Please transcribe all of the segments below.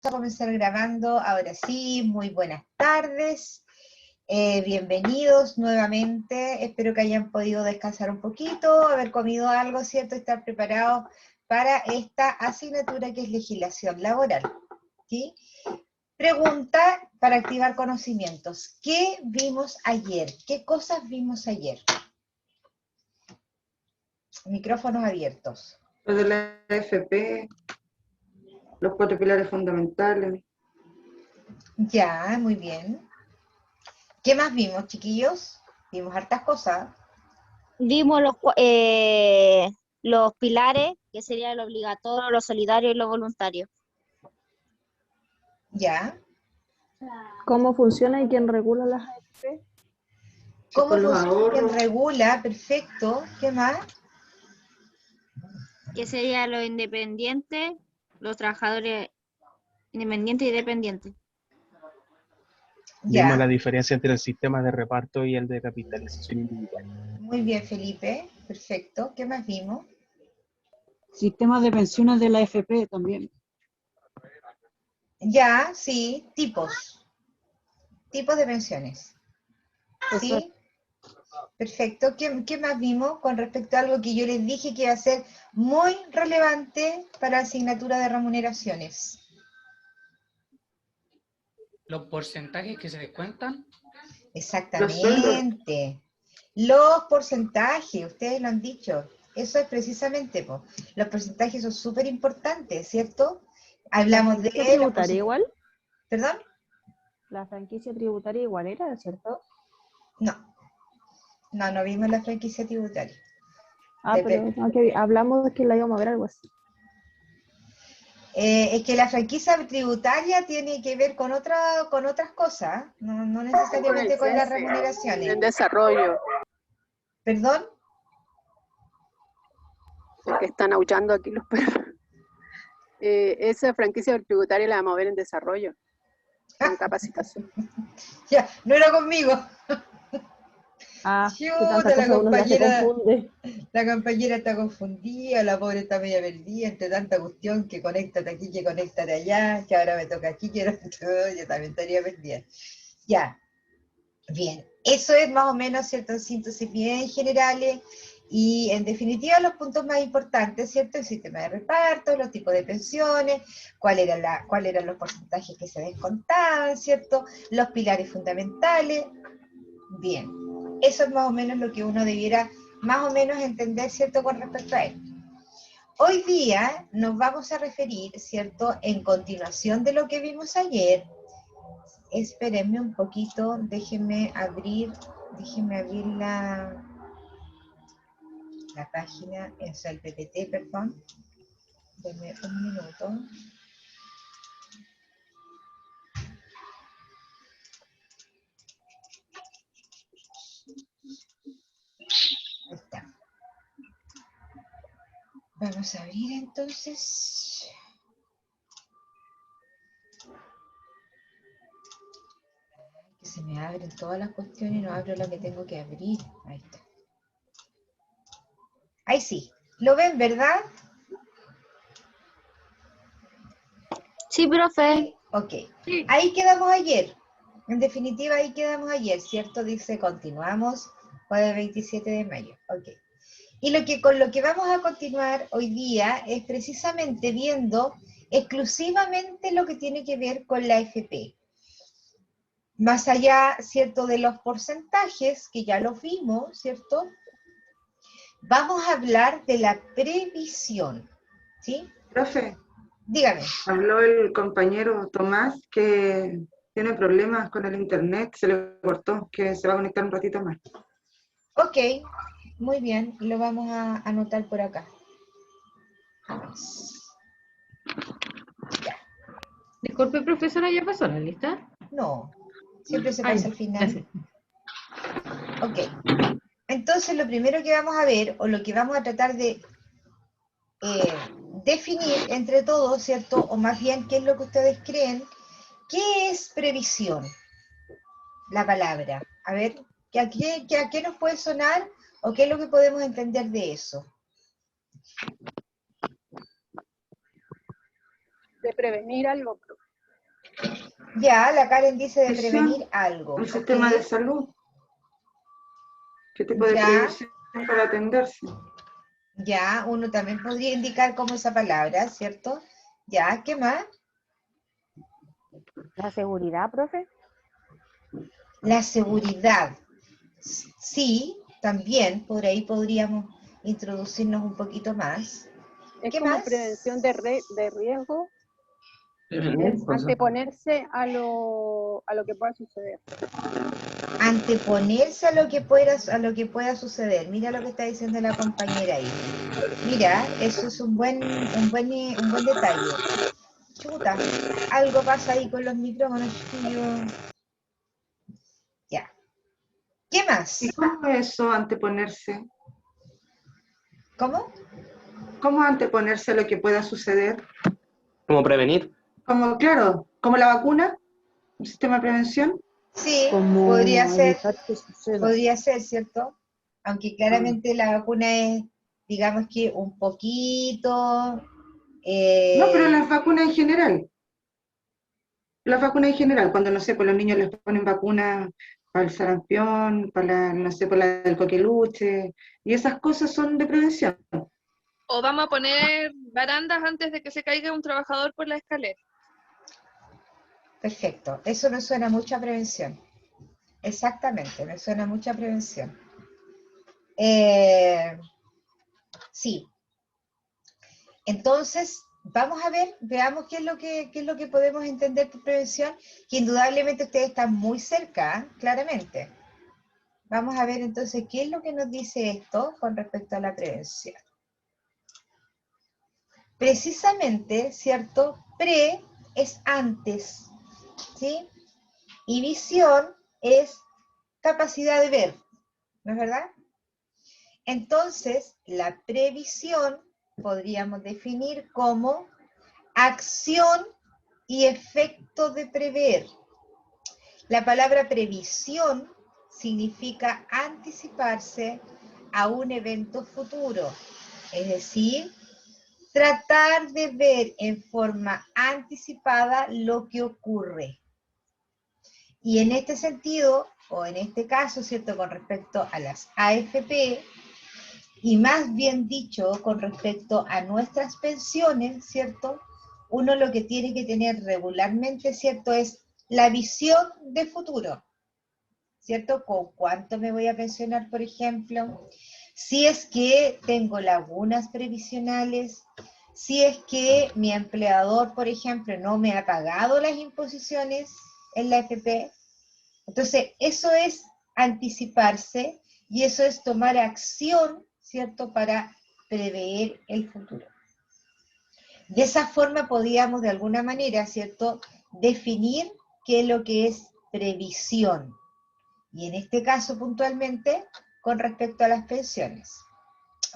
a comenzar grabando, ahora sí, muy buenas tardes, bienvenidos nuevamente, espero que hayan podido descansar un poquito, haber comido algo, ¿cierto? Estar preparados para esta asignatura que es legislación laboral, ¿sí? Pregunta para activar conocimientos, ¿qué vimos ayer? ¿Qué cosas vimos ayer? Micrófonos abiertos. Lo de la AFP, los 4 pilares fundamentales. Ya, muy bien. ¿Qué más vimos, chiquillos? Vimos hartas cosas. Vimos los pilares, que sería lo obligatorio, lo solidario y lo voluntario. Ya. ¿Cómo funciona y quién regula las AFP? ¿Cómo Con los funciona? ¿Quién ahorros. regula? Perfecto. ¿Qué más? Que sería lo independiente, los trabajadores independientes y dependientes. Vimos la Ya. diferencia entre el sistema de reparto y el de capitalización individual. Muy bien, Felipe. Perfecto. ¿Qué más vimos? Sistemas de pensiones de la AFP también. Ya, sí. Tipos. Tipos de pensiones. ¿Sí? Perfecto. ¿Qué más vimos con respecto a algo que yo les dije que iba a ser muy relevante para la asignatura de remuneraciones? Los porcentajes que se descuentan. Los sueldos. Exactamente. Los porcentajes, ustedes lo han dicho. Eso es precisamente, po. Los porcentajes son súper importantes, ¿cierto? Hablamos de... ¿La franquicia los tributaria igual? ¿Perdón? La franquicia tributaria igual era, ¿cierto? No. No vimos la franquicia tributaria. Pero okay, hablamos de que la íbamos a ver algo así. Es que la franquicia tributaria tiene que ver con otras cosas, no necesariamente con las remuneraciones. En desarrollo, ¿Perdón? porque están aullando aquí los perros. Esa franquicia tributaria la vamos a ver en desarrollo, en capacitación. Ya, no era conmigo. Que tanta Chuta, cosa uno ya se confunde. la compañera está confundida, la pobre está media perdida entre tanta cuestión, que conéctate aquí, que conéctate allá, que ahora me toca aquí, que yo también estaría perdida. Ya, bien, eso es más o menos, ¿cierto? En síntesis bien generales, y en definitiva los puntos más importantes, ¿cierto? El sistema de reparto, los tipos de pensiones, cuáles eran los porcentajes que se descontaban, ¿cierto? Los pilares fundamentales. Bien, eso es más o menos lo que uno debiera más o menos entender, ¿cierto?, con respecto a él. Hoy día nos vamos a referir, ¿cierto?, en continuación de lo que vimos ayer. Espérenme un poquito, déjenme abrir la página, o sea, el PPT, perdón. Denme un minuto. Ahí está. Vamos a abrir entonces. Que se me abren todas las cuestiones y no abro la que tengo que abrir. Ahí está. Ahí sí. ¿Lo ven, verdad? Sí, profe. Ok. Ahí quedamos ayer. En definitiva, ahí quedamos ayer, ¿cierto? Dice, continuamos jueves 27 de mayo. Ok. Y con lo que vamos a continuar hoy día es precisamente viendo exclusivamente lo que tiene que ver con la FP. Más allá, ¿cierto?, de los porcentajes, que ya los vimos, ¿cierto? Vamos a hablar de la previsión, ¿sí? Profe, Dígame. habló el compañero Tomás que tiene problemas con el internet, se le cortó, que se va a conectar un ratito más. Ok, muy bien, lo vamos a anotar por acá. Ya. Disculpe, profesora, ¿ya pasó la lista? No, siempre se pasa al final. Ok, entonces lo primero que vamos a ver, o lo que vamos a tratar de definir entre todos, ¿cierto? O más bien, ¿qué es lo que ustedes creen? ¿Qué es previsión? La palabra. A ver, ¿a qué nos puede sonar? ¿O qué es lo que podemos entender de eso? De prevenir algo, Ya, la Karen dice de Previsión, prevenir algo. el ¿ok? sistema de salud. ¿Qué tipo de Ya. previsión para atenderse? Ya, uno también podría indicar como esa palabra, ¿cierto? Ya, ¿qué más? La seguridad, profe. La seguridad. Sí, también, por ahí podríamos introducirnos un poquito más. Es ¿Qué como más? prevención de riesgo, Prevenir es cosas. anteponerse a lo que pueda suceder. Anteponerse a lo que pueda suceder. Mira lo que está diciendo la compañera ahí. Mira, eso es un buen detalle. Chuta, algo pasa ahí con los micrófonos, chiquillos. Ya. ¿Qué más? ¿Y cómo es eso, anteponerse? ¿Cómo? ¿Cómo anteponerse a lo que pueda suceder? Como prevenir. Como, claro, como la vacuna, un sistema de prevención. Sí, Como podría ser, evitar que suceda. ¿cierto? Aunque claramente la vacuna es, digamos que un poquito... No, pero las vacunas en general. Las vacunas en general, cuando, no sé, por los niños les ponen vacunas para el sarampión, para la, no sé, para la del coqueluche, y esas cosas son de prevención. O vamos a poner barandas antes de que se caiga un trabajador por la escalera. Perfecto, eso me suena mucho a prevención. Exactamente, me suena mucho a prevención. Sí. Entonces, vamos a ver, veamos qué es lo que podemos entender por prevención, que indudablemente ustedes están muy cerca, ¿eh? Claramente. Vamos a ver entonces qué es lo que nos dice esto con respecto a la prevención. Precisamente, ¿cierto? Pre es antes, ¿sí? Y visión es capacidad de ver, ¿no es verdad? Entonces, la previsión podríamos definir como acción y efecto de prever. La palabra previsión significa anticiparse a un evento futuro, es decir, tratar de ver en forma anticipada lo que ocurre. Y en este sentido, o en este caso, ¿cierto?, con respecto a las AFP, y más bien dicho, con respecto a nuestras pensiones, ¿cierto?, uno lo que tiene que tener regularmente, ¿cierto?, es la visión de futuro, ¿cierto? ¿Con cuánto me voy a pensionar, por ejemplo? Si es que tengo lagunas previsionales, si es que mi empleador, por ejemplo, no me ha pagado las imposiciones en la AFP. Entonces, eso es anticiparse y eso es tomar acción, ¿cierto?, para prever el futuro. De esa forma podríamos, de alguna manera, ¿cierto?, definir qué es lo que es previsión. Y en este caso, puntualmente, con respecto a las pensiones.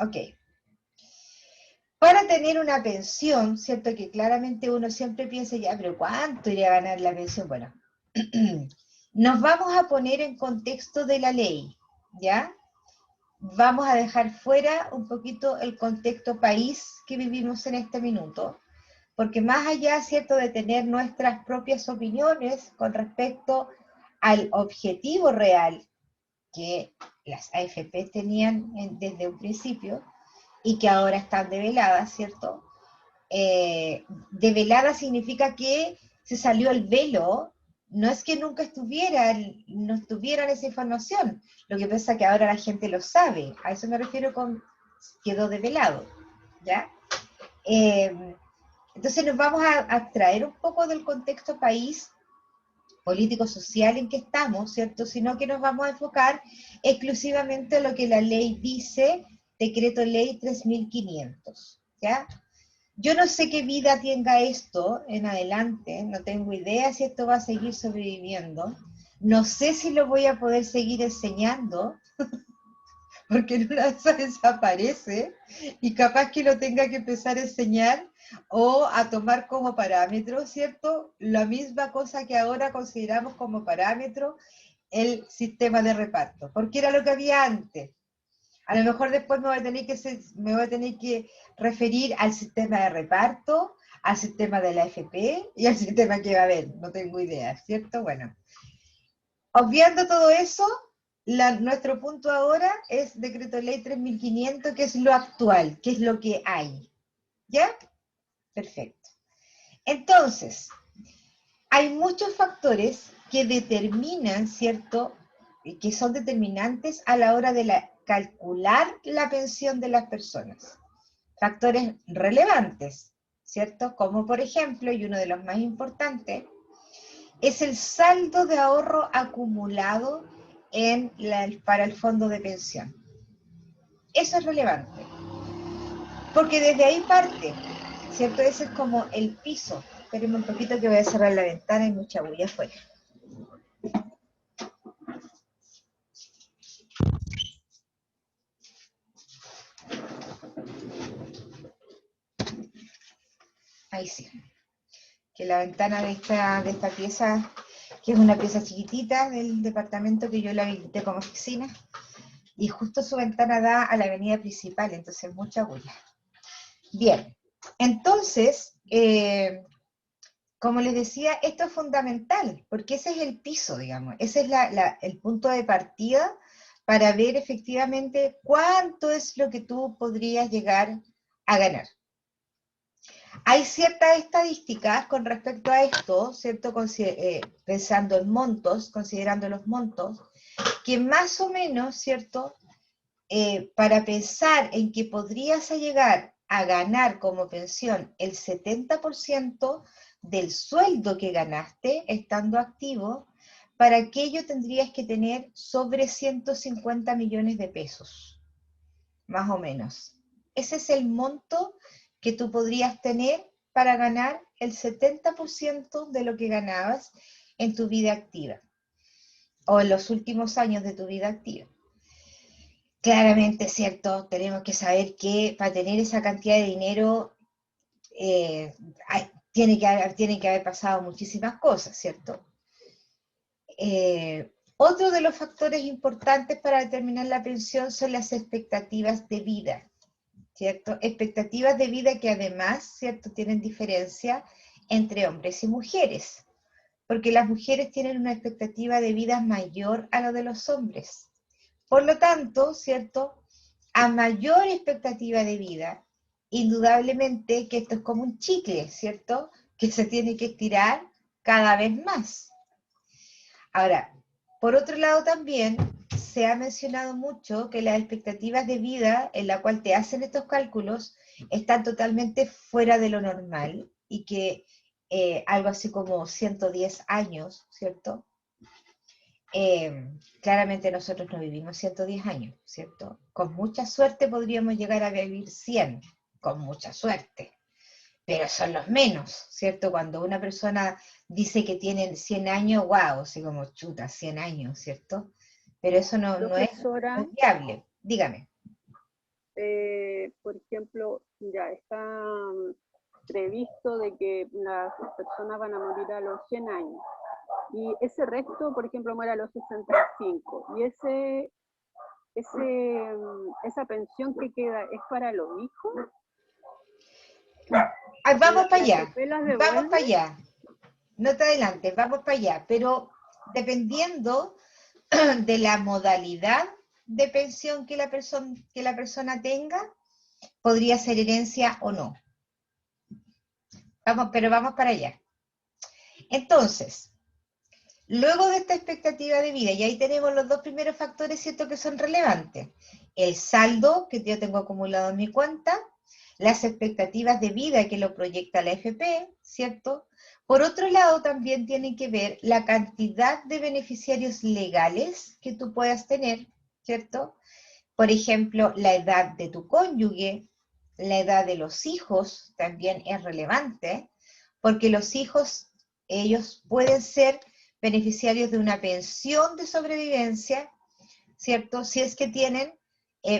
Ok. Para tener una pensión, ¿cierto?, que claramente uno siempre piensa, ya, pero ¿cuánto iría a ganar la pensión? Bueno, nos vamos a poner en contexto de la ley, ¿ya? Vamos a dejar fuera un poquito el contexto país que vivimos en este minuto, porque más allá, ¿cierto?, de tener nuestras propias opiniones con respecto al objetivo real que las AFP tenían desde un principio y que ahora están develadas, ¿cierto? Develada significa que se salió el velo, no es que nunca no estuvieran esa información, lo que pasa es que ahora la gente lo sabe, a eso me refiero con quedó develado, ¿ya? Entonces nos vamos a abstraer un poco del contexto país político-social en que estamos, ¿cierto? Sino que nos vamos a enfocar exclusivamente en lo que la ley dice, Decreto Ley 3500, ¿ya? Yo no sé qué vida tenga esto en adelante, no tengo idea si esto va a seguir sobreviviendo, no sé si lo voy a poder seguir enseñando, porque en una de esas desaparece, y capaz que lo tenga que empezar a enseñar o a tomar como parámetro, ¿cierto? La misma cosa que ahora consideramos como parámetro el sistema de reparto, porque era lo que había antes. A lo mejor después me voy a tener que referir al sistema de reparto, al sistema de la AFP y al sistema que va a haber, no tengo idea, ¿cierto? Bueno, obviando todo eso, nuestro punto ahora es Decreto Ley 3500, que es lo actual, que es lo que hay, ¿ya? Perfecto. Entonces, hay muchos factores que determinan, ¿cierto?, que son determinantes a la hora de calcular la pensión de las personas. Factores relevantes, ¿cierto? Como por ejemplo, y uno de los más importantes, es el saldo de ahorro acumulado para el fondo de pensión. Eso es relevante, porque desde ahí parte, ¿cierto? Ese es como el piso. Espérenme un poquito que voy a cerrar la ventana, hay mucha bulla afuera. Ahí sí. Que la ventana de esta pieza, que es una pieza chiquitita del departamento que yo la habilité como oficina, y justo su ventana da a la avenida principal, entonces mucha bulla. Bien, entonces, como les decía, esto es fundamental, porque ese es el piso, digamos, ese es el punto de partida para ver efectivamente cuánto es lo que tú podrías llegar a ganar. Hay ciertas estadísticas con respecto a esto, ¿cierto? Pensando en montos, considerando los montos, que más o menos, ¿cierto? Para pensar en que podrías llegar a ganar como pensión el 70% del sueldo que ganaste estando activo, para aquello tendrías que tener sobre 150 millones de pesos, más o menos. Ese es el monto que tú podrías tener para ganar el 70% de lo que ganabas en tu vida activa, o en los últimos años de tu vida activa. Claramente, ¿cierto? Tenemos que saber que para tener esa cantidad de dinero tiene que haber pasado muchísimas cosas, ¿cierto? Otro de los factores importantes para determinar la pensión son las expectativas de vida, ¿cierto? Expectativas de vida que además, ¿cierto?, tienen diferencia entre hombres y mujeres, porque las mujeres tienen una expectativa de vida mayor a la de los hombres. Por lo tanto, ¿cierto?, a mayor expectativa de vida, indudablemente que esto es como un chicle, ¿cierto?, que se tiene que estirar cada vez más. Ahora, por otro lado también se ha mencionado mucho que las expectativas de vida en la cual te hacen estos cálculos están totalmente fuera de lo normal y que algo así como 110 años, ¿cierto? Claramente nosotros no vivimos 110 años, ¿cierto? Con mucha suerte podríamos llegar a vivir 100, con mucha suerte, pero son los menos, ¿cierto? Cuando una persona dice que tiene 100 años, wow, así como chuta, 100 años, ¿cierto? Pero eso no es viable. Dígame. Por ejemplo, ya está previsto de que las personas van a morir a los 100 años. Y ese resto, por ejemplo, muere a los 65. Y esa pensión que queda, ¿es para los hijos? Vamos para allá, vamos para allá. No te adelantes, vamos para allá. Pero dependiendo de la modalidad de pensión que la persona tenga, podría ser herencia o no. Pero vamos para allá. Entonces, luego de esta expectativa de vida, y ahí tenemos los dos primeros factores, ¿cierto?, que son relevantes. El saldo que yo tengo acumulado en mi cuenta, las expectativas de vida que lo proyecta la AFP, ¿cierto? Por otro lado, también tiene que ver la cantidad de beneficiarios legales que tú puedas tener, ¿cierto? Por ejemplo, la edad de tu cónyuge, la edad de los hijos también es relevante, porque los hijos, ellos pueden ser beneficiarios de una pensión de sobrevivencia, ¿cierto? Si es que tienen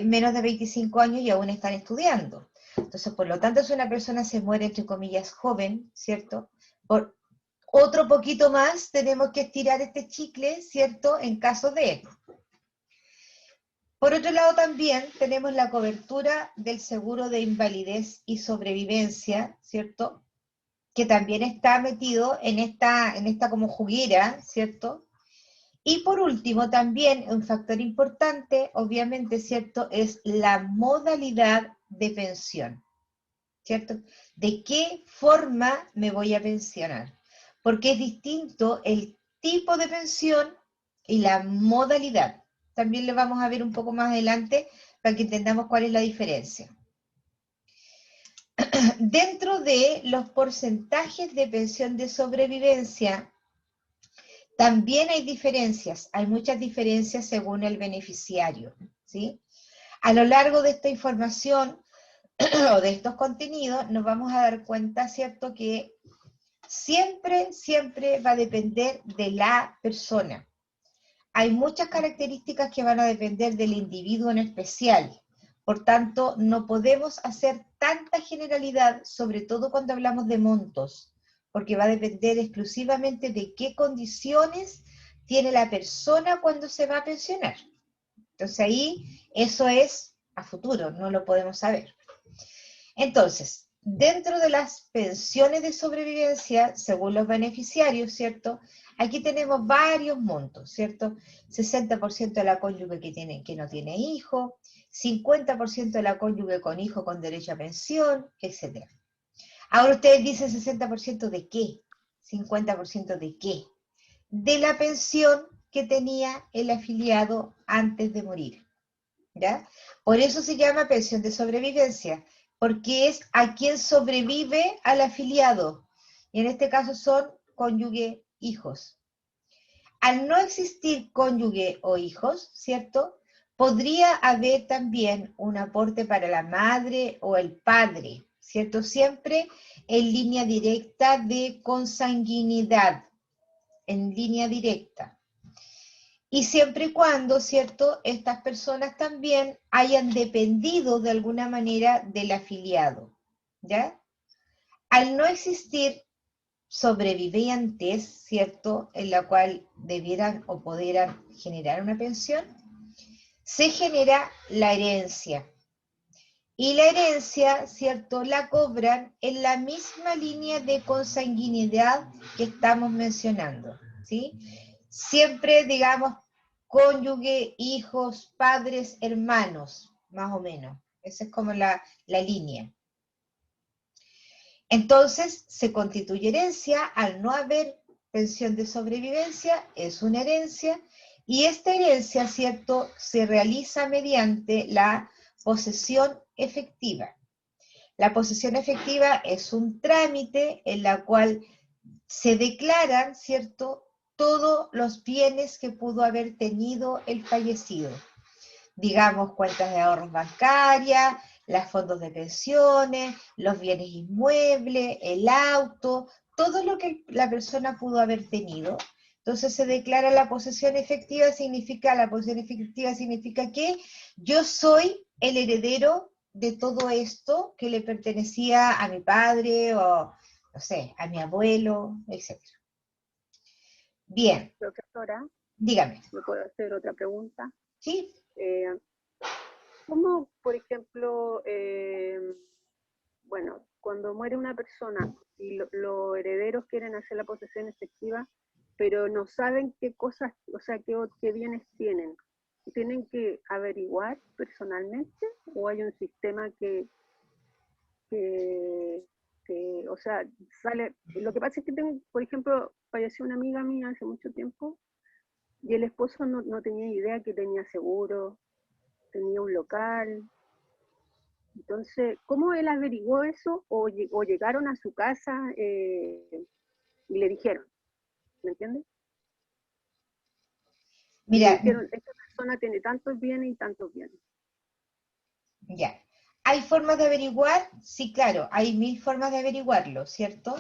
menos de 25 años y aún están estudiando. Entonces, por lo tanto, si una persona se muere, entre comillas, joven, ¿cierto?, por otro poquito más tenemos que estirar este chicle, ¿cierto?, en caso de... Por otro lado, también tenemos la cobertura del seguro de invalidez y sobrevivencia, ¿cierto?, que también está metido en esta como juguera, ¿cierto? Y por último, también un factor importante, obviamente, ¿cierto?, es la modalidad de pensión, ¿cierto? ¿De qué forma me voy a pensionar? Porque es distinto el tipo de pensión y la modalidad. También lo vamos a ver un poco más adelante para que entendamos cuál es la diferencia. Dentro de los porcentajes de pensión de sobrevivencia, también hay diferencias, hay muchas diferencias según el beneficiario, ¿sí? A lo largo de esta información o de estos contenidos nos vamos a dar cuenta, ¿cierto?, que siempre va a depender de la persona. Hay muchas características que van a depender del individuo en especial. Por tanto, no podemos hacer tanta generalidad, sobre todo cuando hablamos de montos, porque va a depender exclusivamente de qué condiciones tiene la persona cuando se va a pensionar. Entonces ahí, eso es a futuro, no lo podemos saber. Entonces, dentro de las pensiones de sobrevivencia, según los beneficiarios, ¿cierto?, aquí tenemos varios montos, ¿cierto? 60% de la cónyuge que no tiene hijo, 50% de la cónyuge con hijo con derecho a pensión, etc. Ahora ustedes dicen 60% de qué, 50% de qué. De la pensión que tenía el afiliado antes de morir, ¿ya? Por eso se llama pensión de sobrevivencia, porque es a quien sobrevive al afiliado, y en este caso son cónyuge, hijos. Al no existir cónyuge o hijos, ¿cierto?, podría haber también un aporte para la madre o el padre, ¿cierto?, siempre en línea directa de consanguinidad, en línea directa. Y siempre y cuando, ¿cierto?, estas personas también hayan dependido de alguna manera del afiliado, ¿ya? Al no existir sobrevivientes, ¿cierto?, en la cual debieran o pudieran generar una pensión, se genera la herencia. Y la herencia, ¿cierto?, la cobran en la misma línea de consanguinidad que estamos mencionando, ¿sí? Siempre, digamos, cónyuge, hijos, padres, hermanos, más o menos. Esa es como la línea. Entonces, se constituye herencia, al no haber pensión de sobrevivencia, es una herencia, y esta herencia, ¿cierto?, se realiza mediante la posesión efectiva. La posesión efectiva es un trámite en la cual se declaran, ¿cierto?, todos los bienes que pudo haber tenido el fallecido. Digamos, cuentas de ahorros bancarias, los fondos de pensiones, los bienes inmuebles, el auto, todo lo que la persona pudo haber tenido. Entonces se declara la posesión efectiva, significa que yo soy el heredero de todo esto que le pertenecía a mi padre o, no sé, a mi abuelo, etc. Bien. Profesora, dígame. ¿me puedo hacer otra pregunta? Sí. ¿Cómo, por ejemplo, bueno, cuando muere una persona y los herederos quieren hacer la posesión efectiva, pero no saben qué cosas, o sea, qué bienes tienen? ¿Tienen que averiguar personalmente o hay un sistema que o sea, sale? Lo que pasa es que tengo, por ejemplo, falleció una amiga mía hace mucho tiempo y el esposo no tenía idea que tenía seguro, tenía un local. Entonces, ¿cómo él averiguó eso? ¿O llegaron a su casa y le dijeron? ¿Me entiendes? Mira, le dijeron, esta persona tiene tantos bienes y tantos bienes. Ya. ¿Hay formas de averiguar? Sí, claro, hay 1000 formas de averiguarlo, ¿cierto?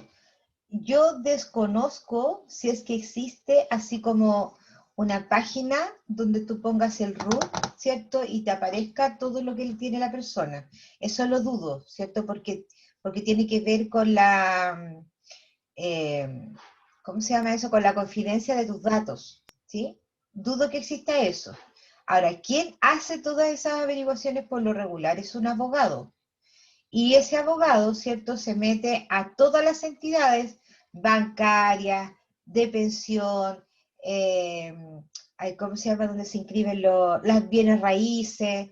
Yo desconozco si es que existe así como una página donde tú pongas el RUT, ¿cierto? Y te aparezca todo lo que tiene la persona. Eso lo dudo, ¿cierto? Porque tiene que ver con la, ¿cómo se llama eso? Con la confidencia de tus datos, ¿sí? Dudo que exista eso. Ahora, ¿quién hace todas esas averiguaciones por lo regular? Es un abogado. Y ese abogado, ¿cierto?, se mete a todas las entidades bancarias, de pensión, ¿cómo se llama?, donde se inscriben las bienes raíces,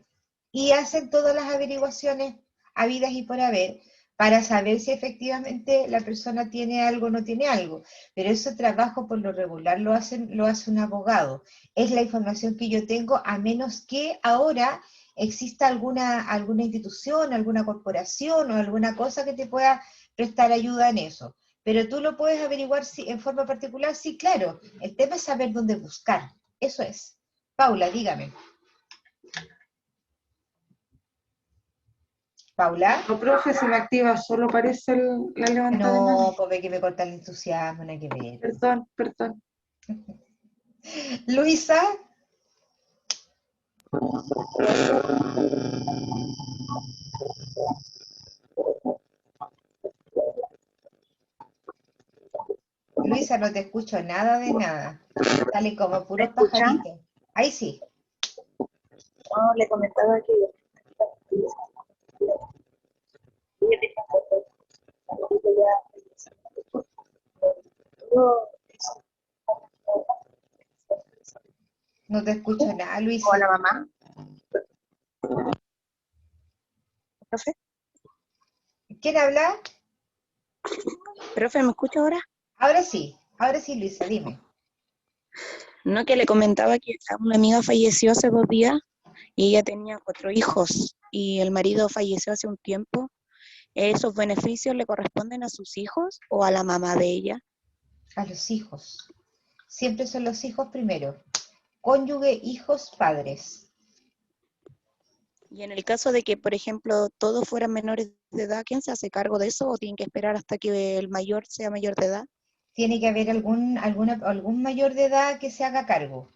y hacen todas las averiguaciones habidas y por haber, para saber si efectivamente la persona tiene algo o no tiene algo. Pero ese trabajo por lo regular lo hace un abogado. Es la información que yo tengo, a menos que ahora exista alguna institución, alguna corporación o alguna cosa que te pueda prestar ayuda en eso. Pero tú lo puedes averiguar en forma particular, sí, claro. El tema es saber dónde buscar. Eso es. Paula, dígame. Paula. No, profe, se me activa, solo parece la levantada de No, mano. pues ve que me corta el entusiasmo, no hay que ver. Perdón, perdón. Luisa. Luisa, no te escucho nada de nada. Sale como puros pajaritos. Ahí sí. No, le comentaba que No te escucho nada, Luisa. Hola, mamá. ¿Profe? ¿Quién habla? ¿Profe, me escucha ahora? Ahora sí, Luisa, dime. No, que le comentaba que una amiga falleció hace 2 días y ella tenía 4 hijos y el marido falleció hace un tiempo. ¿Esos beneficios le corresponden a sus hijos o a la mamá de ella? A los hijos. Siempre son los hijos primero. Cónyuge, hijos, padres. Y en el caso de que, por ejemplo, todos fueran menores de edad, ¿quién se hace cargo de eso o tienen que esperar hasta que el mayor sea mayor de edad? Tiene que haber algún mayor de edad que se haga cargo.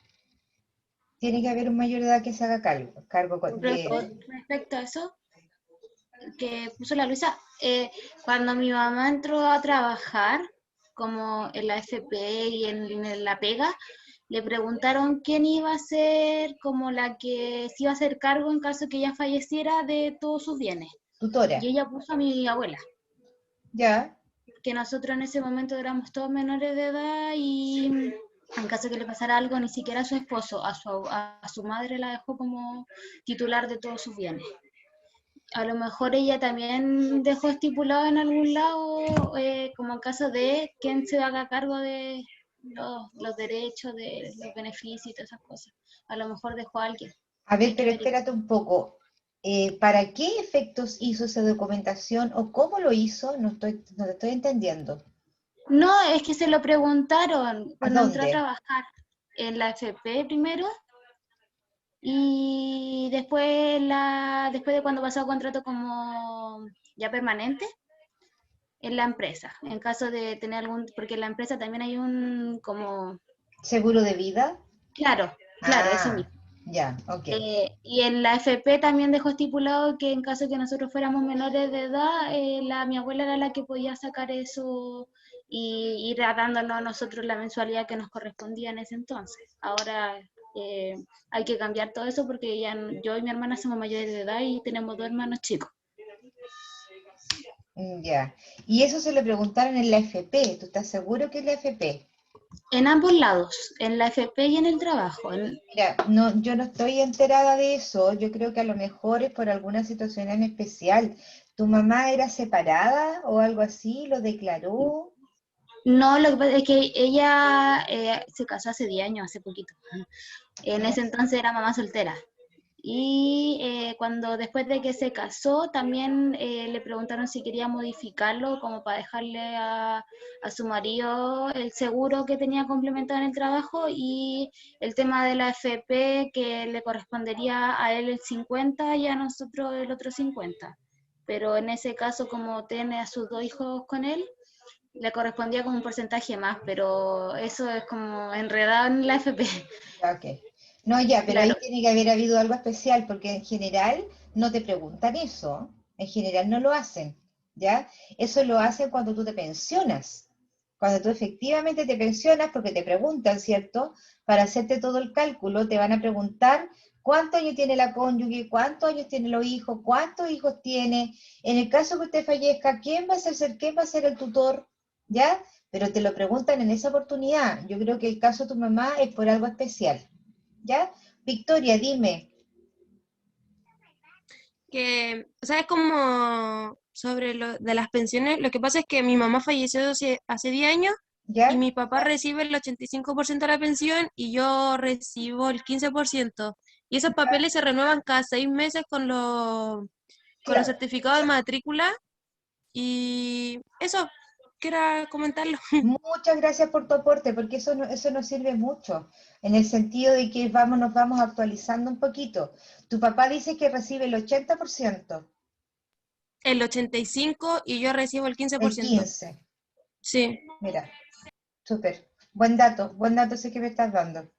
Tiene que haber un mayor de edad que se haga cargo Respecto a eso que puso la Luisa, cuando mi mamá entró a trabajar, como en la FP y en la pega, le preguntaron quién iba a ser como la que se iba a hacer cargo en caso que ella falleciera de todos sus bienes. Tutora. Y ella puso a mi abuela. Ya. Que nosotros en ese momento éramos todos menores de edad y en caso que le pasara algo, ni siquiera a su esposo, a su madre la dejó como titular de todos sus bienes. A lo mejor ella también dejó estipulado en algún lado, como en caso de quién se haga cargo de los derechos, de los beneficios y todas esas cosas. A lo mejor dejó a alguien. A ver, pero espérate un poco. ¿Para qué efectos hizo esa documentación o cómo lo hizo? No te estoy entendiendo. No, es que se lo preguntaron cuando entró a dónde? trabajar en la FP primero y después de cuando pasó a contrato como ya permanente en la empresa, en caso de tener porque en la empresa también hay un como... ¿Seguro de vida? Claro, eso mismo. Ya, ok. Y en la FP también dejó estipulado que en caso de que nosotros fuéramos menores de edad, mi abuela era la que podía sacar eso y ir dándonos a nosotros la mensualidad que nos correspondía en ese entonces. Ahora hay que cambiar todo eso porque ya yo y mi hermana somos mayores de edad y tenemos 2 hermanos chicos. Ya. Y eso se lo preguntaron en la FP. ¿Tú estás seguro que es la FP? En ambos lados, en la FP y en el trabajo. Mira, yo no estoy enterada de eso. Yo creo que a lo mejor es por alguna situación en especial. ¿Tu mamá era separada o algo así? ¿Lo declaró? No, lo que pasa es que ella se casó hace 10 años, hace poquito. En ese entonces era mamá soltera. Y después de que se casó, también le preguntaron si quería modificarlo como para dejarle a su marido el seguro que tenía complementado en el trabajo y el tema de la FP que le correspondería a él el 50 y a nosotros el otro 50. Pero en ese caso, como tiene a sus 2 hijos con él, le correspondía como un porcentaje más, pero eso es como enredado en la FP. Ok. No, ya, pero Claro. ahí tiene que haber habido algo especial, porque en general no te preguntan eso, en general no lo hacen, ¿ya? Eso lo hacen cuando tú te pensionas, cuando tú efectivamente te pensionas, porque te preguntan, ¿cierto? Para hacerte todo el cálculo, te van a preguntar ¿Cuántos años tiene la cónyuge? ¿Cuántos años tienen los hijos? ¿Cuántos hijos tiene? En el caso que usted fallezca, ¿quién va a ser el tutor? ¿Ya? Pero te lo preguntan en esa oportunidad. Yo creo que el caso de tu mamá es por algo especial. ¿Ya? Victoria, dime. Que, o sea, es como sobre lo de las pensiones, lo que pasa es que mi mamá falleció hace 10 años ¿Ya? y mi papá recibe el 85% de la pensión y yo recibo el 15%. Y esos papeles se renuevan cada 6 meses con los Claro. certificados de matrícula y eso, quería comentarlo. Muchas gracias por tu aporte, porque eso nos sirve mucho, en el sentido de que nos vamos actualizando un poquito. Tu papá dice que recibe el 80%, El 85% y yo recibo el 15%. el 15%. Sí. Mira, súper. Buen dato sé que me estás dando.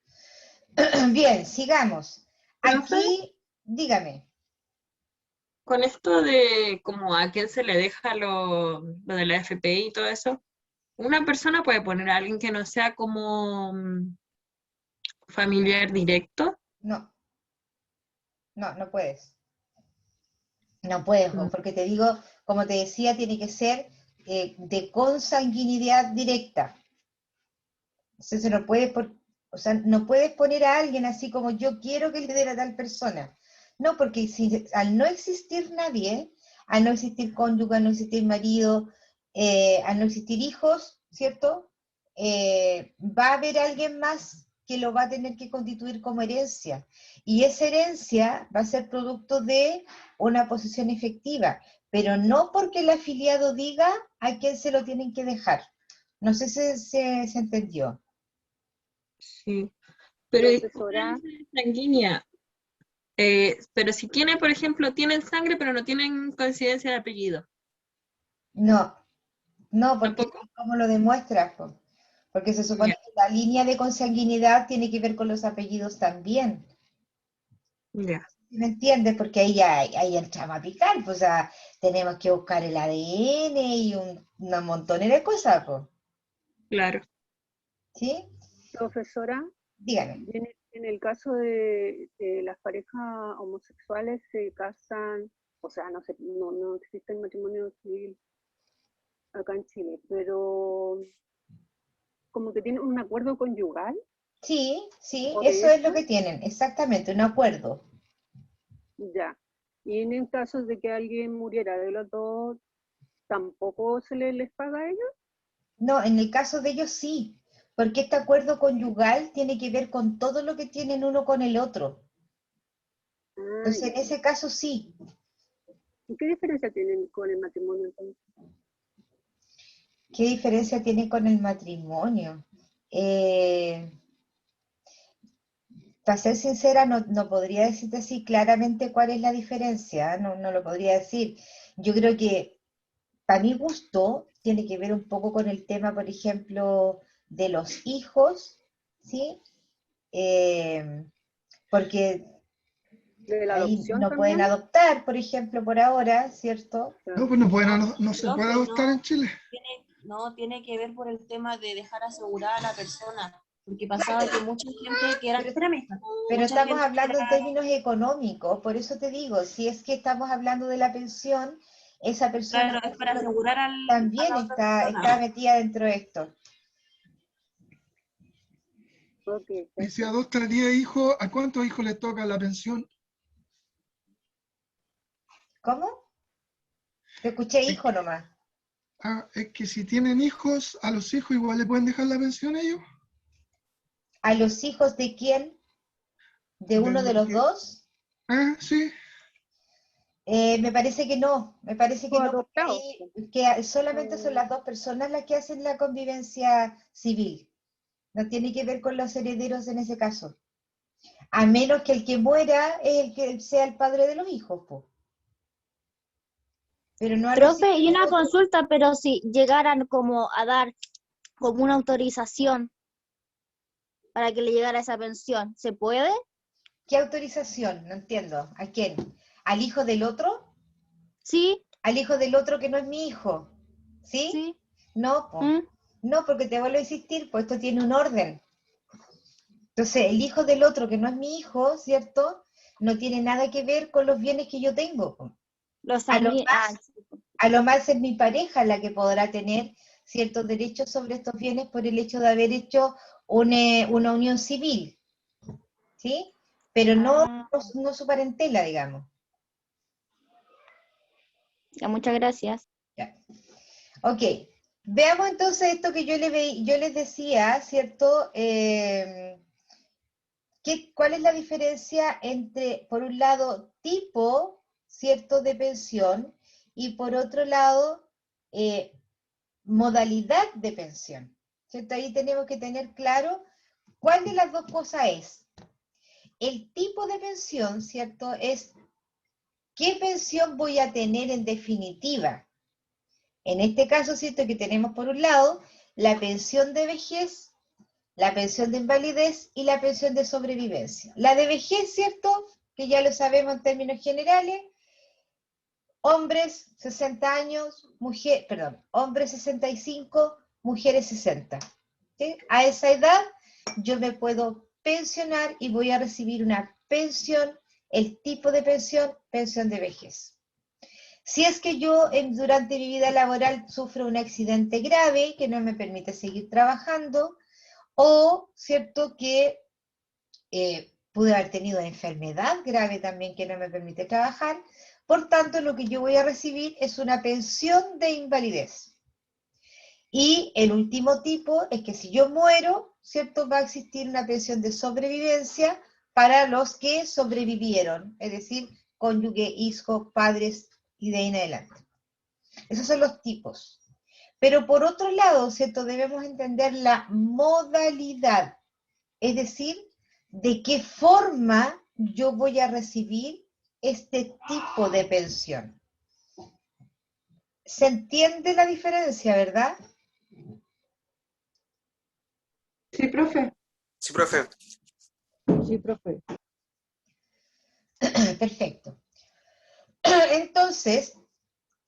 Bien, sigamos. Aquí, dígame. Con esto de como a quién se le deja lo de la FP y todo eso, una persona puede poner a alguien que no sea como familiar directo. No puedes. No puedes, porque te digo, como te decía, tiene que ser de consanguinidad directa. Entonces no puedes, no puedes poner a alguien así como yo quiero que le dé a tal persona. No, porque al no existir nadie, al no existir cónyuge, al no existir marido, al no existir hijos, ¿cierto? Va a haber alguien más que lo va a tener que constituir como herencia. Y esa herencia va a ser producto de una posesión efectiva, pero no porque el afiliado diga a quién se lo tienen que dejar. No sé si se entendió. Sí, pero Profesora. sanguínea. Pero si tiene, por ejemplo, tienen sangre, pero no tienen coincidencia de apellido. No, porque ¿cómo lo demuestras? Porque se supone que la línea de consanguinidad tiene que ver con los apellidos también. Ya. ¿Me entiendes? Porque ahí entramos a picar, pues, o sea, tenemos que buscar el ADN y un montón de cosas, pues. Claro. ¿Sí? Profesora, dígame. En el caso de las parejas homosexuales se casan, o sea, no existe el matrimonio civil acá en Chile, pero como que tienen un acuerdo conyugal. Sí, eso es lo que tienen, exactamente, un acuerdo. Ya. Y en el caso de que alguien muriera de los dos, ¿tampoco se les paga a ellos? No, en el caso de ellos sí, porque este acuerdo conyugal tiene que ver con todo lo que tienen uno con el otro. Entonces, en ese caso sí. ¿Y qué diferencia tienen con el matrimonio entonces? ¿Qué diferencia tiene con el matrimonio? Para ser sincera, no podría decirte así claramente cuál es la diferencia, no lo podría decir. Yo creo que, para mi gusto, tiene que ver un poco con el tema, por ejemplo, de los hijos, ¿sí? Porque ahí no pueden adoptar, por ejemplo, por ahora, ¿cierto? No, pues no se puede adoptar en Chile. Tiene que ver por el tema de dejar asegurada a la persona. Porque pasaba que mucha gente que era... Pero estamos hablando en términos económicos, por eso te digo, si es que estamos hablando de la pensión, esa persona claro, es para asegurar también está metida dentro de esto. Okay. Y si adopta 10 hijos, ¿a cuántos hijos le toca la pensión? ¿Cómo? Te escuché hijo nomás. Es que si tienen hijos, ¿a los hijos igual le pueden dejar la pensión a ellos? ¿A los hijos de quién? ¿De uno de los dos? Sí. Me parece que no, que solamente son las dos personas las que hacen la convivencia civil. No tiene que ver con los herederos en ese caso. A menos que el que muera es el que sea el padre de los hijos, po. Pero no Profe, y una consulta, pero si llegaran como a dar como una autorización para que le llegara esa pensión, ¿se puede? ¿Qué autorización? No entiendo. ¿A quién? ¿Al hijo del otro? Sí. ¿Al hijo del otro que no es mi hijo? ¿Sí? Sí. No, po. No, porque te vuelvo a insistir, pues esto tiene un orden. Entonces, el hijo del otro que no es mi hijo, ¿cierto? no tiene nada que ver con los bienes que yo tengo. Los A lo sanguíneos. más, a lo más es mi pareja la que podrá tener ciertos derechos sobre estos bienes por el hecho de haber hecho una unión civil, ¿sí? Pero no su parentela, digamos. Ya, muchas gracias. Ya. Ok, veamos entonces esto que yo les decía, ¿cierto? ¿Cuál es la diferencia entre, por un lado, tipo, ¿cierto?, de pensión, y por otro lado, modalidad de pensión, ¿cierto? Ahí tenemos que tener claro cuál de las dos cosas es. El tipo de pensión, ¿cierto?, es qué pensión voy a tener en definitiva. En este caso, ¿cierto?, que tenemos por un lado la pensión de vejez, la pensión de invalidez y la pensión de sobrevivencia. La de vejez, ¿cierto?, que ya lo sabemos en términos generales, hombres 60 años, hombres 65, mujeres 60. ¿Sí? A esa edad yo me puedo pensionar y voy a recibir una pensión, el tipo de pensión, pensión de vejez. Si es que yo durante mi vida laboral sufro un accidente grave que no me permite seguir trabajando, o, ¿cierto?, que pude haber tenido una enfermedad grave también que no me permite trabajar, por tanto, lo que yo voy a recibir es una pensión de invalidez. Y el último tipo es que si yo muero, ¿cierto?, va a existir una pensión de sobrevivencia para los que sobrevivieron, es decir, cónyuge, hijo, padres y de ahí en adelante. Esos son los tipos. Pero por otro lado, ¿cierto?, debemos entender la modalidad, es decir, de qué forma yo voy a recibir este tipo de pensión. ¿Se entiende la diferencia, verdad? Sí, profe. Sí, profe. Sí, profe. Perfecto. Entonces,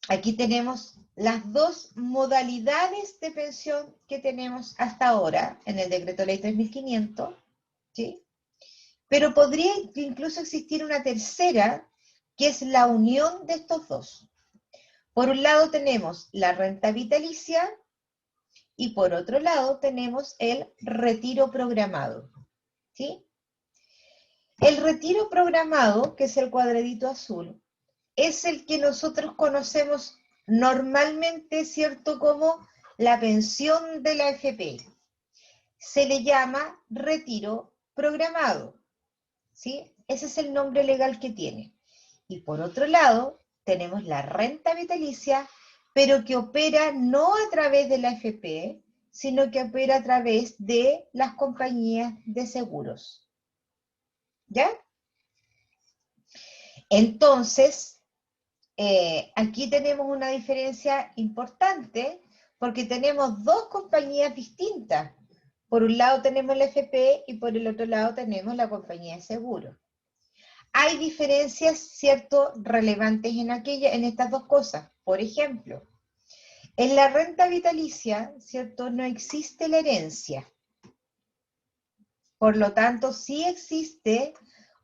aquí tenemos las dos modalidades de pensión que tenemos hasta ahora en el Decreto Ley 3500, ¿sí? Pero podría incluso existir una tercera, que es la unión de estos dos. Por un lado tenemos la renta vitalicia y por otro lado tenemos el retiro programado, ¿sí? El retiro programado, que es el cuadradito azul, es el que nosotros conocemos normalmente, ¿cierto?, como la pensión de la AFP. Se le llama retiro programado, ¿sí? Ese es el nombre legal que tiene. Y por otro lado, tenemos la renta vitalicia, pero que opera no a través de la AFP, sino que opera a través de las compañías de seguros. ¿Ya? Entonces, aquí tenemos una diferencia importante porque tenemos dos compañías distintas. Por un lado tenemos la AFP y por el otro lado tenemos la compañía de seguros. Hay diferencias, ¿cierto?, relevantes en estas dos cosas. Por ejemplo, en la renta vitalicia, ¿cierto?, no existe la herencia. Por lo tanto, sí existe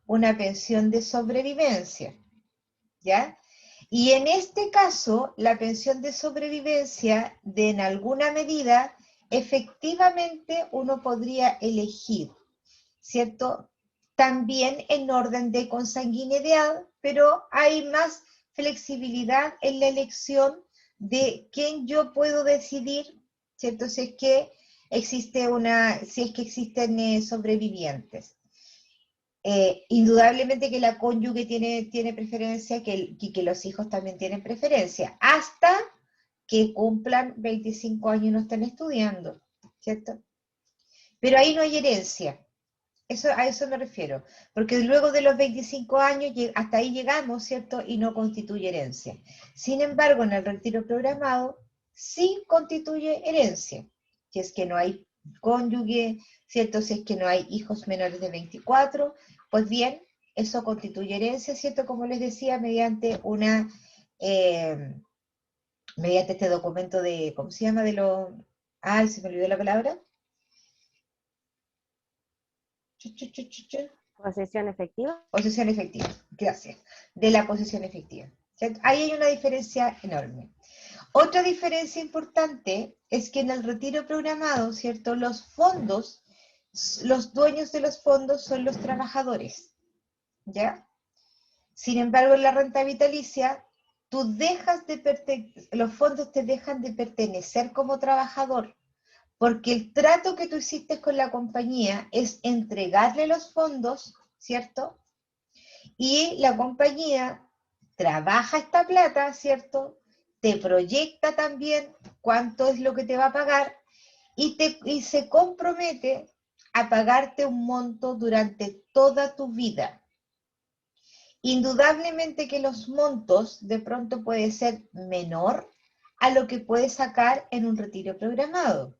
una pensión de sobrevivencia, ¿ya? Y en este caso, la pensión de sobrevivencia, en alguna medida, efectivamente uno podría elegir, ¿cierto?, también en orden de consanguinidad, pero hay más flexibilidad en la elección de quién yo puedo decidir, ¿cierto?, si es que existen sobrevivientes. Indudablemente que la cónyuge tiene preferencia y que los hijos también tienen preferencia, hasta que cumplan 25 años y no estén estudiando, ¿cierto? Pero ahí no hay herencia. A eso me refiero, porque luego de los 25 años hasta ahí llegamos, ¿cierto? Y no constituye herencia. Sin embargo, en el retiro programado sí constituye herencia, si es que no hay cónyuge, ¿cierto? Si es que no hay hijos menores de 24, pues bien, eso constituye herencia, ¿cierto? Como les decía, mediante este documento de, ¿cómo se llama? Ay, se me olvidó la palabra. Posesión efectiva. Posesión efectiva, gracias. De la posesión efectiva. ¿Cierto? Ahí hay una diferencia enorme. Otra diferencia importante es que en el retiro programado, ¿cierto? Los fondos, los dueños de los fondos son los trabajadores, ¿ya? Sin embargo, en la renta vitalicia, los fondos te dejan de pertenecer como trabajador, porque el trato que tú hiciste con la compañía es entregarle los fondos, ¿cierto? Y la compañía trabaja esta plata, ¿cierto? Te proyecta también cuánto es lo que te va a pagar y se compromete a pagarte un monto durante toda tu vida. Indudablemente que los montos de pronto puede ser menor a lo que puedes sacar en un retiro programado.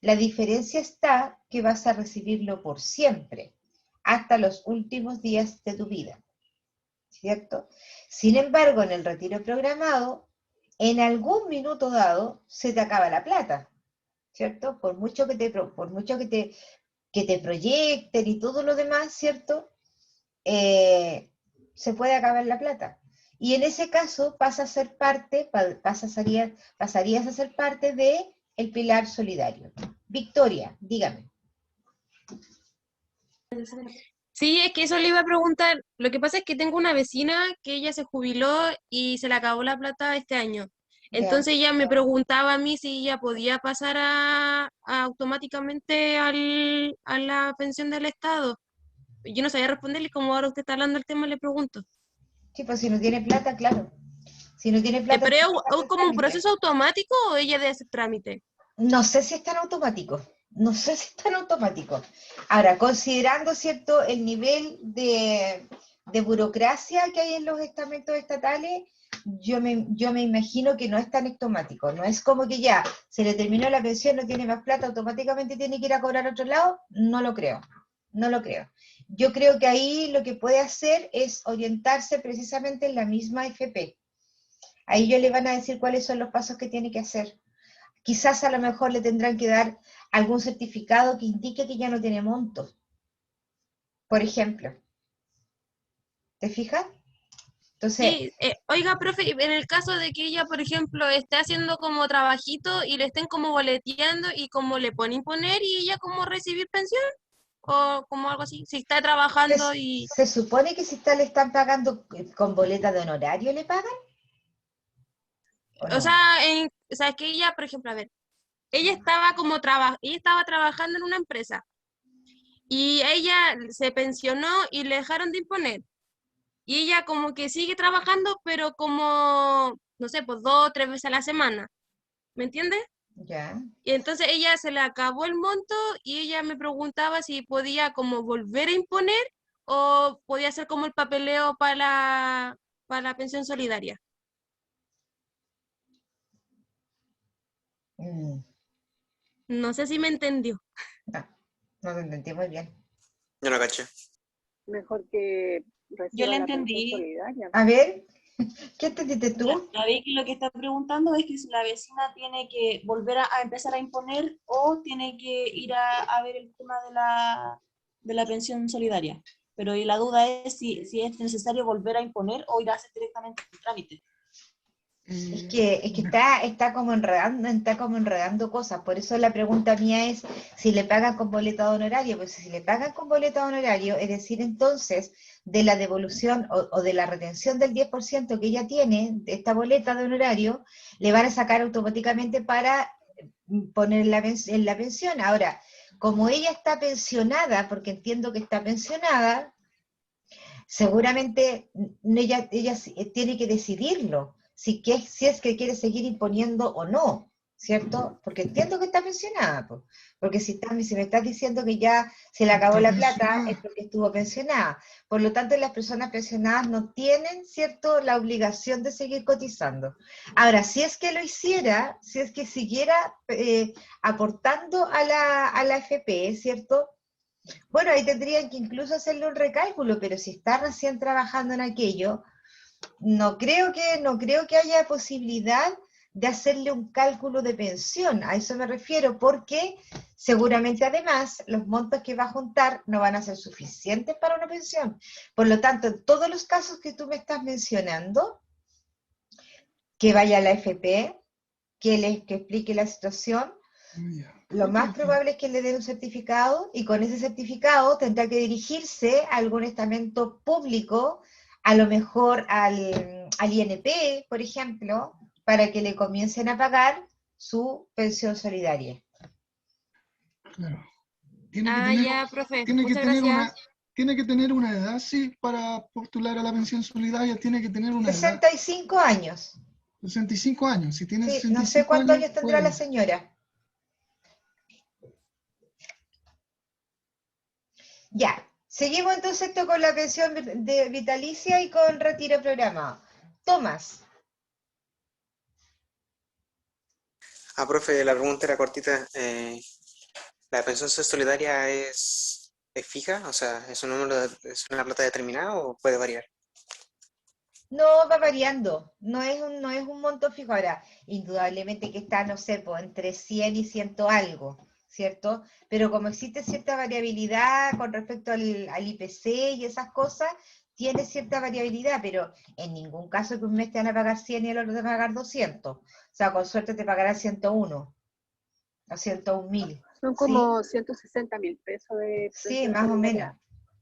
La diferencia está que vas a recibirlo por siempre, hasta los últimos días de tu vida, ¿cierto? Sin embargo, en el retiro programado, en algún minuto dado, se te acaba la plata, ¿cierto? Por mucho que te proyecten y todo lo demás, ¿cierto? Se puede acabar la plata. Y en ese caso pasarías a ser parte del pilar solidario. Victoria, dígame. Sí, es que eso le iba a preguntar. Lo que pasa es que tengo una vecina que ella se jubiló y se le acabó la plata este año. Entonces ella me preguntaba a mí si ella podía pasar automáticamente a la pensión del Estado. Yo no sabía responderle, como ahora usted está hablando del tema, le pregunto. Sí, pues si no tiene plata, claro. Si no tiene plata... ¿Pero es como un proceso automático o ella debe hacer trámite? No sé si es tan automático. No sé si es tan automático. Ahora, considerando, ¿cierto?, el nivel de burocracia que hay en los estamentos estatales, yo me imagino que no es tan automático. No es como que ya se le terminó la pensión, no tiene más plata, automáticamente tiene que ir a cobrar a otro lado. No lo creo. No lo creo. Yo creo que ahí lo que puede hacer es orientarse precisamente en la misma AFP. Ahí ellos le van a decir cuáles son los pasos que tiene que hacer. Quizás a lo mejor le tendrán que dar algún certificado que indique que ya no tiene montos. Por ejemplo. ¿Te fijas? Entonces, sí, oiga, profe, en el caso de que ella, por ejemplo, esté haciendo como trabajito y le estén como boleteando y como le ponen imponer y ella como recibir pensión o como algo así, si está trabajando y... ¿Se supone que si le están pagando con boleta de honorario le pagan? O sea, que ella, por ejemplo, a ver, ella estaba trabajando en una empresa y ella se pensionó y le dejaron de imponer. Y ella como que sigue trabajando, pero como, no sé, pues 2 o 3 veces a la semana. ¿Me entiendes? Ya. Y entonces ella se le acabó el monto y ella me preguntaba si podía como volver a imponer o podía hacer como el papeleo para la pensión solidaria. No sé si me entendió. No lo entendí muy bien. Yo no caché. Mejor que reciba Yo le la pensión entendí. solidaria. A ver, ¿qué entendiste tú? La Vicky lo que está preguntando es que si la vecina tiene que volver a empezar a imponer o tiene que ir a ver el tema de la pensión solidaria. Pero la duda es si es necesario volver a imponer o ir a hacer directamente el trámite. Es que está como enredando cosas, por eso la pregunta mía es si le pagan con boleta de honorario, pues si le pagan con boleta de honorario, es decir, entonces, de la devolución o de la retención del 10% que ella tiene, de esta boleta de honorario, le van a sacar automáticamente para poner en la pensión. Ahora, como ella está pensionada, porque entiendo que está pensionada, seguramente ella tiene que decidirlo. Si es que quiere seguir imponiendo o no, ¿cierto? Porque entiendo que está pensionada, porque si me estás diciendo que ya se le acabó la plata, es porque estuvo pensionada. Por lo tanto, las personas pensionadas no tienen, ¿cierto?, la obligación de seguir cotizando. Ahora, si es que lo hiciera, si es que siguiera aportando a la AFP, ¿cierto?, bueno, ahí tendrían que incluso hacerle un recálculo, pero si está recién trabajando en aquello, no creo que haya posibilidad de hacerle un cálculo de pensión. A eso me refiero, porque seguramente además los montos que va a juntar no van a ser suficientes para una pensión. Por lo tanto, en todos los casos que tú me estás mencionando, que vaya a la AFP, que explique la situación, lo más probable es que le den un certificado, y con ese certificado tendrá que dirigirse a algún estamento público, a lo mejor al INP, por ejemplo, para que le comiencen a pagar su pensión solidaria. Claro. Ya, profe, Tiene que muchas tener gracias. tiene que tener una edad, sí, para postular a la pensión solidaria, tiene que tener una edad. 65 años. 65 años, si tiene Sí, 65 no sé cuántos años tendrá puede. la señora. Ya, seguimos entonces esto con la pensión de vitalicia y con retiro programado. Tomás. Profe, la pregunta era cortita. ¿La pensión solidaria es fija? O sea, ¿es una plata determinada o puede variar? No, va variando, no es un monto fijo. Ahora, indudablemente que está, no sé, pues, entre 100 y 100 algo, ¿cierto? Pero como existe cierta variabilidad con respecto al IPC y esas cosas, tiene cierta variabilidad, pero en ningún caso que un mes te van a pagar 100 y el otro te va a pagar 200. O sea, con suerte te pagarán 101 o 101.000. Son como 160.000 pesos de Sí, pensión más o solidaria. menos,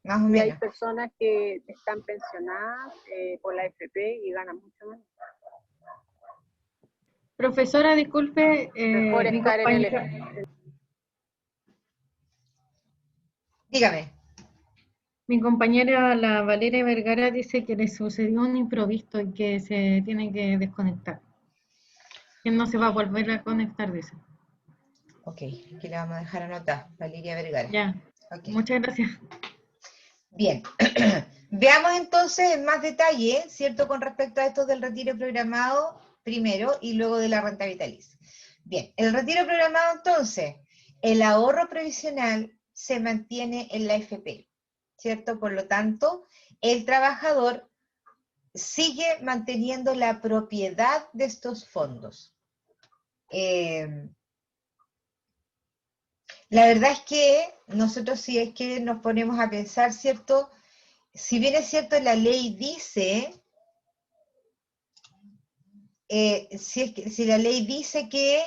más o Y hay menos. personas que están pensionadas por la AFP y ganan mucho más. Profesora, disculpe, Mejor mi estar en el... compañera, Dígame. mi compañera, la Valeria Vergara, dice que le sucedió un imprevisto y que se tiene que desconectar. Que no se va a volver a conectar, dice. Ok, aquí le vamos a dejar anotar, Valeria Vergara. Ya, Ok. muchas gracias. Bien, veamos entonces en más detalle, ¿cierto? Con respecto a esto del retiro programado primero y luego de la renta vitalicia. Bien, el retiro programado entonces, el ahorro previsional se mantiene en la AFP, ¿cierto? Por lo tanto, el trabajador sigue manteniendo la propiedad de estos fondos. La verdad es que nosotros, si es que nos ponemos a pensar, ¿cierto? Si bien es cierto, la ley dice, si la ley dice que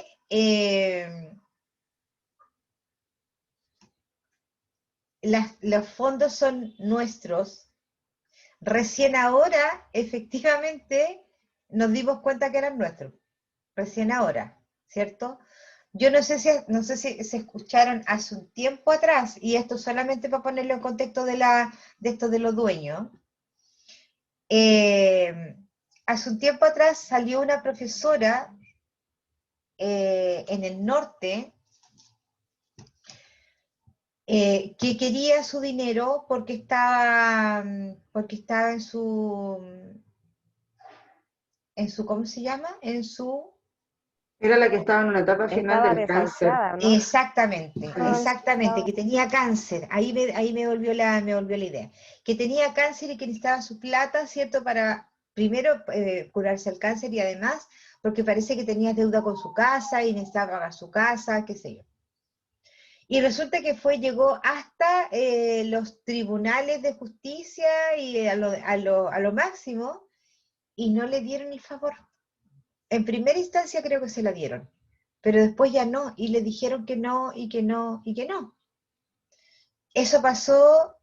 los fondos son nuestros, recién ahora, efectivamente, nos dimos cuenta que eran nuestros. Recién ahora, ¿cierto? Yo no sé si se escucharon hace un tiempo atrás, y esto solamente para ponerlo en contexto de esto de los dueños. Hace un tiempo atrás salió una profesora en el norte que quería su dinero porque estaba en su, ¿cómo se llama? Era la que estaba en una etapa final Estaba del cáncer. desahuciada, ¿no? Exactamente, que tenía cáncer. Ahí me volvió la idea. Que tenía cáncer y que necesitaba su plata, ¿cierto? Para primero curarse el cáncer y además porque parece que tenía deuda con su casa y necesitaba pagar su casa, qué sé yo. Y resulta que llegó hasta los tribunales de justicia y a lo máximo y no le dieron el favor. En primera instancia creo que se la dieron, pero después ya no, y le dijeron que no, y que no, y que no. Eso pasó,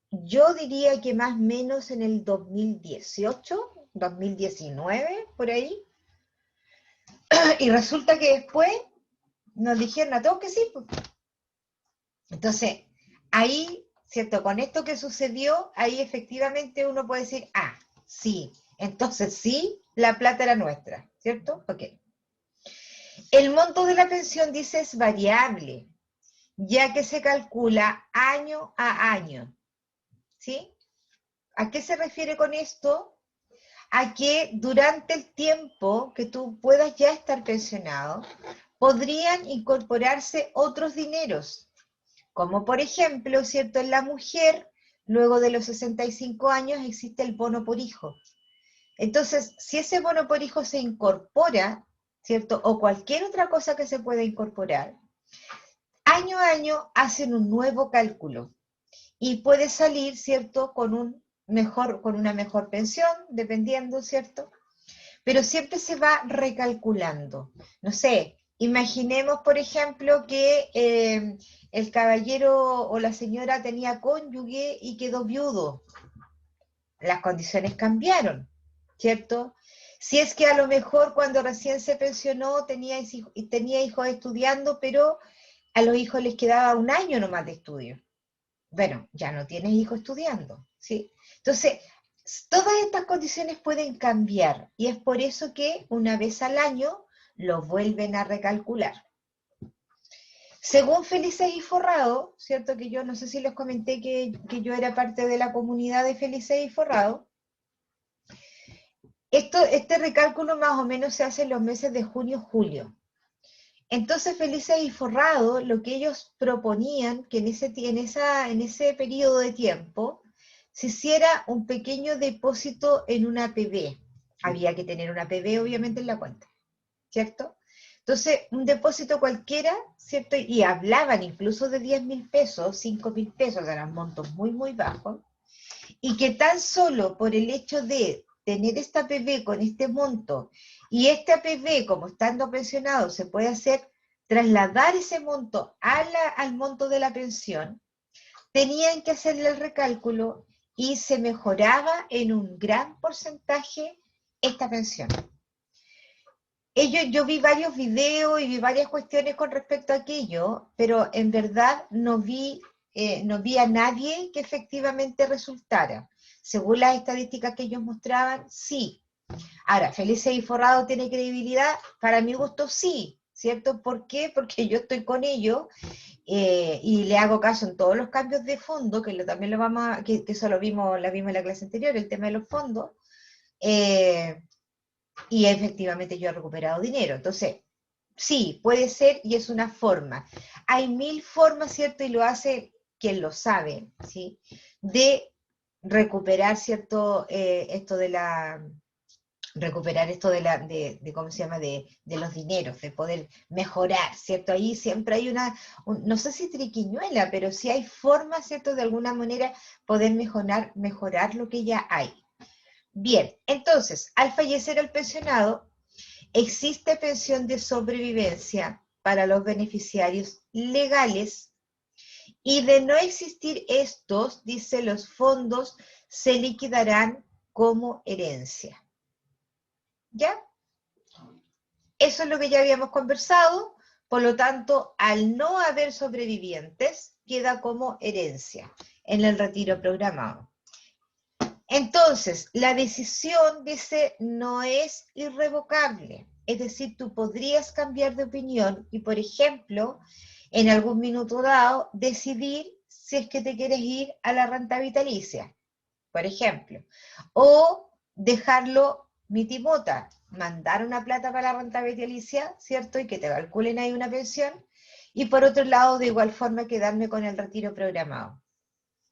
yo diría que más o menos en el 2018, 2019, por ahí. Y resulta que después nos dijeron a todos que sí. Pues. Entonces, ahí, ¿cierto? Con esto que sucedió, ahí efectivamente uno puede decir, sí, entonces sí, la plata era nuestra, ¿cierto? Ok. El monto de la pensión, dice, es variable, ya que se calcula año a año, ¿sí? ¿A qué se refiere con esto? A que durante el tiempo que tú puedas ya estar pensionado, podrían incorporarse otros dineros, como por ejemplo, ¿cierto? En la mujer, luego de los 65 años, existe el bono por hijo. Entonces, si ese bono por hijo se incorpora, ¿cierto? O cualquier otra cosa que se pueda incorporar, año a año hacen un nuevo cálculo y puede salir, ¿cierto? Con una mejor pensión, dependiendo, ¿cierto? Pero siempre se va recalculando. No sé, imaginemos, por ejemplo, que el caballero o la señora tenía cónyuge y quedó viudo. Las condiciones cambiaron, ¿cierto? Si es que a lo mejor cuando recién se pensionó tenía hijos estudiando, pero a los hijos les quedaba un año nomás de estudio. Bueno, ya no tienes hijos estudiando, ¿sí? Entonces, todas estas condiciones pueden cambiar y es por eso que una vez al año lo vuelven a recalcular. Según Felices y Forrado, ¿cierto? Que yo no sé si les comenté que yo era parte de la comunidad de Felices y Forrado, este recálculo más o menos se hace en los meses de junio-julio. Entonces, Felices y Forrado, lo que ellos proponían, que en ese periodo de tiempo, se hiciera un pequeño depósito en una APB. Había que tener una APB, obviamente, en la cuenta, ¿cierto? Entonces, un depósito cualquiera, ¿cierto? Y hablaban incluso de 10.000 pesos, 5.000 pesos, eran montos muy, muy bajos, y que tan solo por el hecho de tener esta APB con este monto, y este APB, como estando pensionado, se puede hacer trasladar ese monto al monto de la pensión, tenían que hacerle el recálculo y se mejoraba en un gran porcentaje esta pensión. Yo vi varios videos y vi varias cuestiones con respecto a aquello, pero en verdad no vi a nadie que efectivamente resultara. Según las estadísticas que ellos mostraban, sí. Ahora, Felices y Forrado tiene credibilidad, para mi gusto sí, ¿cierto? ¿Por qué? Porque yo estoy con ellos y le hago caso en todos los cambios de fondo, que también que eso la vimos en la clase anterior, el tema de los fondos, y efectivamente yo he recuperado dinero. Entonces, sí, puede ser y es una forma. Hay 1000 formas, ¿cierto? Y lo hace quien lo sabe, ¿sí? De recuperar, ¿cierto? Recuperar esto de ¿cómo se llama? De los dineros, de poder mejorar, ¿cierto? Ahí siempre hay no sé si triquiñuela, pero sí hay formas, ¿cierto? De alguna manera poder mejorar lo que ya hay. Bien, entonces, al fallecer el pensionado, existe pensión de sobrevivencia para los beneficiarios legales y de no existir estos, dice, los fondos se liquidarán como herencia. ¿Ya? Eso es lo que ya habíamos conversado, por lo tanto, al no haber sobrevivientes, queda como herencia en el retiro programado. Entonces, la decisión, dice, no es irrevocable. Es decir, tú podrías cambiar de opinión y, por ejemplo, en algún minuto dado, decidir si es que te quieres ir a la renta vitalicia, por ejemplo. O dejarlo mitimota, mandar una plata para la renta vitalicia, ¿cierto? Y que te calculen ahí una pensión. Y por otro lado, de igual forma, quedarme con el retiro programado.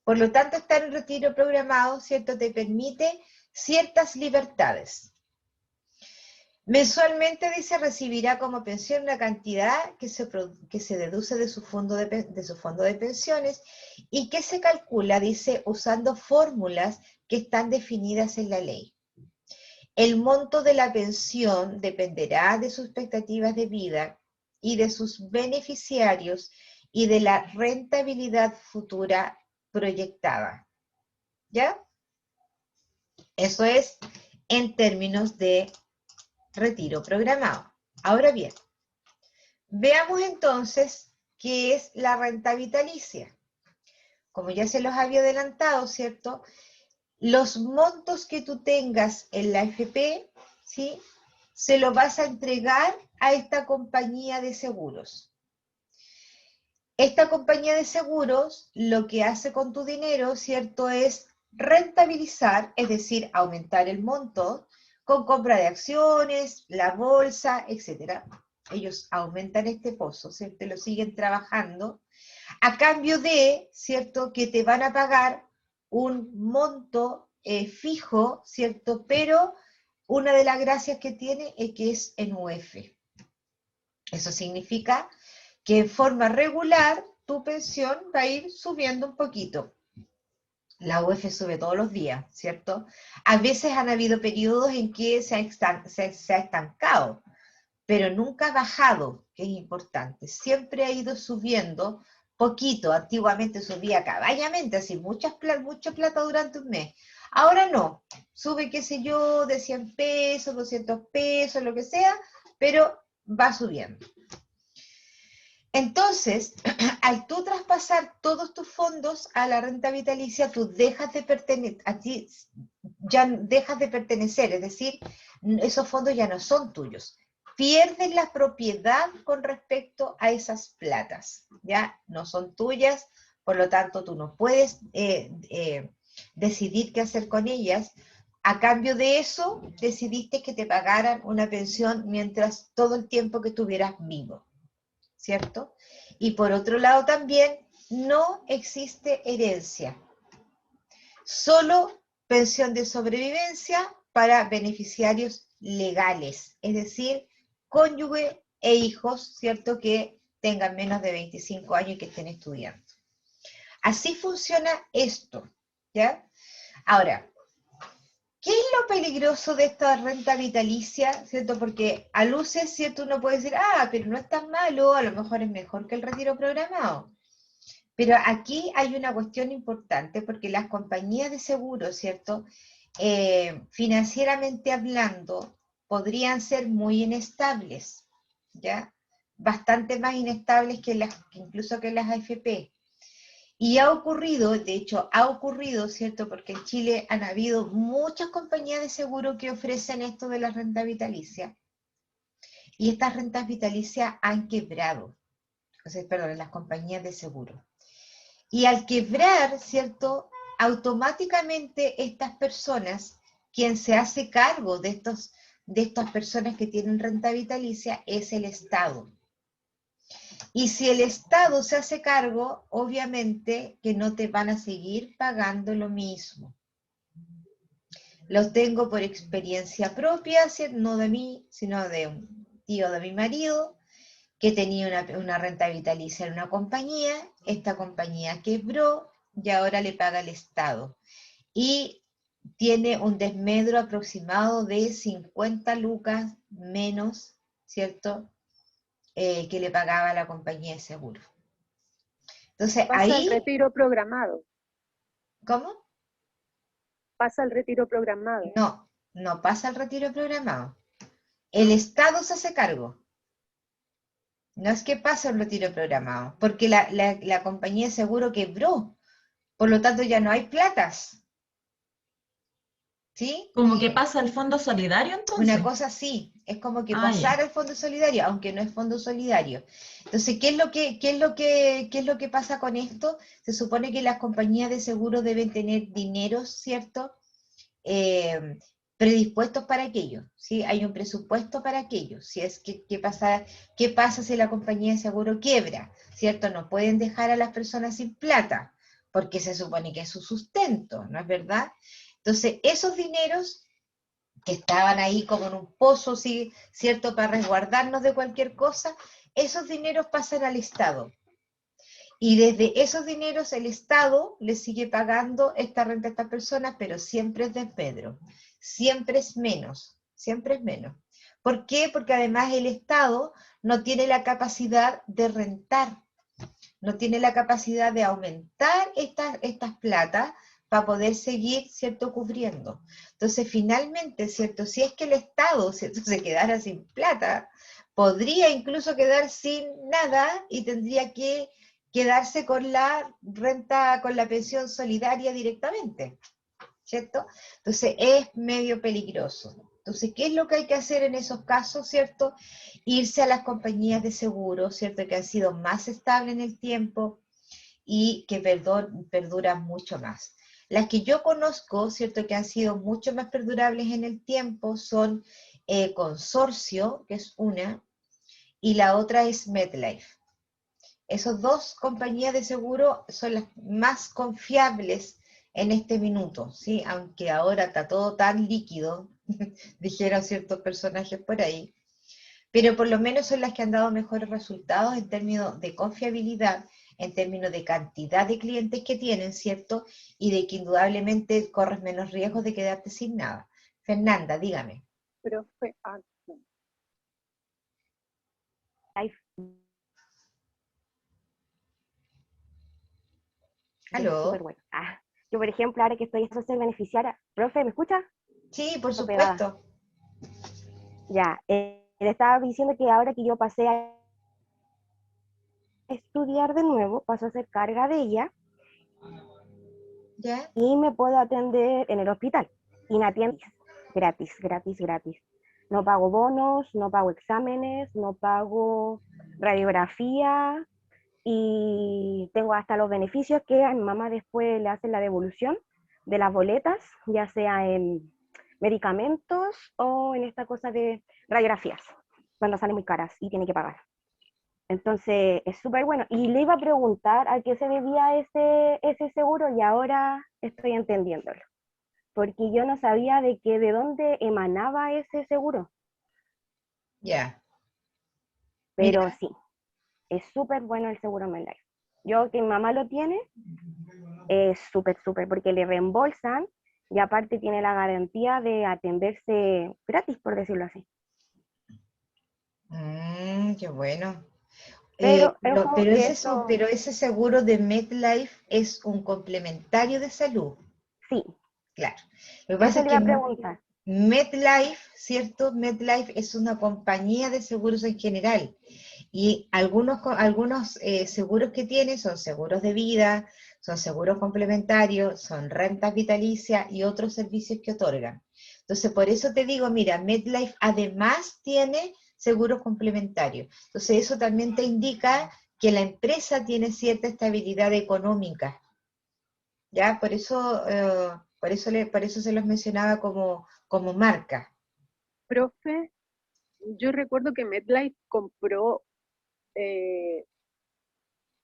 Por lo tanto, estar en retiro programado, ¿cierto? Te permite ciertas libertades. Mensualmente, dice, recibirá como pensión una cantidad que se deduce de su fondo de pensiones y que se calcula, dice, usando fórmulas que están definidas en la ley. El monto de la pensión dependerá de sus expectativas de vida y de sus beneficiarios y de la rentabilidad futura proyectada. ¿Ya? Eso es en términos de retiro programado. Ahora bien, veamos entonces qué es la renta vitalicia. Como ya se los había adelantado, ¿cierto? Los montos que tú tengas en la AFP, ¿sí? Se los vas a entregar a esta compañía de seguros. Esta compañía de seguros lo que hace con tu dinero, ¿cierto? Es rentabilizar, es decir, aumentar el monto con compra de acciones, la bolsa, etc. Ellos aumentan este pozo, ¿cierto? Lo siguen trabajando a cambio de, ¿cierto? Que te van a pagar un monto fijo, ¿cierto? Pero una de las gracias que tiene es que es en UF. Eso significa que en forma regular tu pensión va a ir subiendo un poquito. La UEF sube todos los días, ¿cierto? A veces han habido periodos en que se ha estancado, pero nunca ha bajado, que es importante. Siempre ha ido subiendo poquito. Antiguamente subía caballamente, así mucha plata durante un mes. Ahora no, sube, qué sé yo, de 100 pesos, 200 pesos, lo que sea, pero va subiendo. Entonces, al tú traspasar todos tus fondos a la renta vitalicia, tú dejas de pertenecer, a ti ya dejas de pertenecer, es decir, esos fondos ya no son tuyos. Pierdes la propiedad con respecto a esas platas, ¿ya? No son tuyas, por lo tanto tú no puedes decidir qué hacer con ellas. A cambio de eso, decidiste que te pagaran una pensión mientras todo el tiempo que estuvieras vivo, ¿cierto? Y por otro lado también, no existe herencia. Solo pensión de sobrevivencia para beneficiarios legales, es decir, cónyuge e hijos, ¿cierto? Que tengan menos de 25 años y que estén estudiando. Así funciona esto, ¿ya? Ahora, ¿qué es lo peligroso de esta renta vitalicia? ¿Cierto? Porque a luces, ¿cierto? Uno puede decir, pero no es tan malo, a lo mejor es mejor que el retiro programado. Pero aquí hay una cuestión importante, porque las compañías de seguro, ¿cierto? Financieramente hablando, podrían ser muy inestables, ¿ya? Bastante más inestables que incluso que las AFP. Y ha ocurrido, de hecho, ¿cierto? Porque en Chile han habido muchas compañías de seguro que ofrecen esto de la renta vitalicia. Y estas rentas vitalicias han quebrado. O sea, perdón, las compañías de seguro. Y al quebrar, ¿cierto? Automáticamente estas personas, quien se hace cargo de estas personas que tienen renta vitalicia, es el Estado. Y si el Estado se hace cargo, obviamente que no te van a seguir pagando lo mismo. Los tengo por experiencia propia, no de mí, sino de un tío de mi marido, que tenía una renta vitalicia en una compañía, esta compañía quebró y ahora le paga el Estado. Y tiene un desmedro aproximado de 50 lucas menos, ¿cierto?, que le pagaba la compañía de seguro. Entonces pasa ahí... el retiro programado. ¿Cómo? Pasa el retiro programado. No, no pasa el retiro programado. El Estado se hace cargo. No es que pase el retiro programado, porque la compañía de seguro quebró. Por lo tanto ya no hay platas. ¿Sí? Como que pasa el fondo solidario entonces. Una cosa así, es como que pasara el fondo solidario, aunque no es fondo solidario. Entonces, ¿qué es lo que pasa con esto? Se supone que las compañías de seguro deben tener dineros, ¿cierto? Predispuestos para aquello, ¿sí? Hay un presupuesto para aquello. Si es que, ¿qué pasa si la compañía de seguro quiebra? ¿Cierto? No pueden dejar a las personas sin plata, porque se supone que es su sustento, ¿no es verdad? Entonces, esos dineros que estaban ahí como en un pozo, ¿sí? ¿Cierto?, para resguardarnos de cualquier cosa, esos dineros pasan al Estado. Y desde esos dineros el Estado le sigue pagando esta renta a estas personas, pero siempre es desmedro, siempre es menos, siempre es menos. ¿Por qué? Porque además el Estado no tiene la capacidad de rentar, no tiene la capacidad de aumentar estas platas para poder seguir, ¿cierto?, cubriendo. Entonces, finalmente, ¿cierto?, si es que el Estado, ¿cierto?, se quedara sin plata, podría incluso quedar sin nada y tendría que quedarse con la renta, con la pensión solidaria directamente, ¿cierto? Entonces, es medio peligroso. Entonces, ¿qué es lo que hay que hacer en esos casos, ¿cierto? Irse a las compañías de seguro, ¿cierto?, que han sido más estables en el tiempo y que perduran mucho más. Las que yo conozco, ¿cierto?, que han sido mucho más perdurables en el tiempo son Consorcio, que es una, y la otra es MetLife. Esas dos compañías de seguro son las más confiables en este minuto, ¿sí? Aunque ahora está todo tan líquido, dijeron ciertos personajes por ahí, pero por lo menos son las que han dado mejores resultados en términos de confiabilidad, en términos de cantidad de clientes que tienen, ¿cierto? Y de que indudablemente corres menos riesgos de quedarte sin nada. Fernanda, dígame. Profe, ¿Aló? Súper bueno. Yo, por ejemplo, ahora que estoy social beneficiaria, profe, ¿me escucha? Sí, por Estoy pegada. supuesto. Ya, le estaba diciendo que ahora que yo pasé a estudiar de nuevo, paso a ser carga de ella, ¿ya? Y me puedo atender en el hospital. Y me atienden gratis, gratis, gratis. No pago bonos, no pago exámenes, no pago radiografía, y tengo hasta los beneficios que a mi mamá después le hacen la devolución de las boletas, ya sea en medicamentos o en esta cosa de radiografías, cuando salen muy caras y tiene que pagar. Entonces es súper bueno. Y le iba a preguntar a qué se debía ese seguro y ahora estoy entendiéndolo. Porque yo no sabía de dónde emanaba ese seguro. Ya. Pero Mira. sí, es súper bueno el seguro MedLife. Yo que mi mamá lo tiene, es súper, súper, porque le reembolsan y aparte tiene la garantía de atenderse gratis, por decirlo así. Qué bueno. Pero, Pero ese seguro de MedLife es un complementario de salud. Sí. Claro. Lo que pasa Eso es le iba que a preguntar. MedLife, ¿cierto? MedLife es una compañía de seguros en general. Y algunos seguros que tiene son seguros de vida, son seguros complementarios, son rentas vitalicias y otros servicios que otorgan. Entonces, por eso te digo, mira, MedLife además tiene seguros complementarios. Entonces, eso también te indica que la empresa tiene cierta estabilidad económica. ¿Ya? Por eso se los mencionaba como marca. Profe, yo recuerdo que MedLife compró,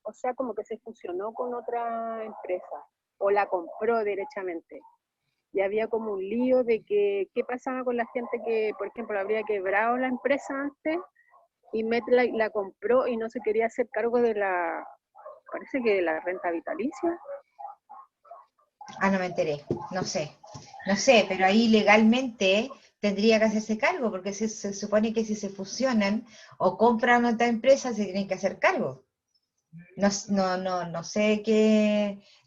o sea, como que se fusionó con otra empresa, o la compró derechamente. Y había como un lío de que qué pasaba con la gente que, por ejemplo, habría quebrado la empresa antes, y MedLife la compró y no se quería hacer cargo de parece que de la renta vitalicia. No me enteré, no sé, pero ahí legalmente tendría que hacerse cargo, porque se supone que si se fusionan o compran otra empresa, se tienen que hacer cargo. No sé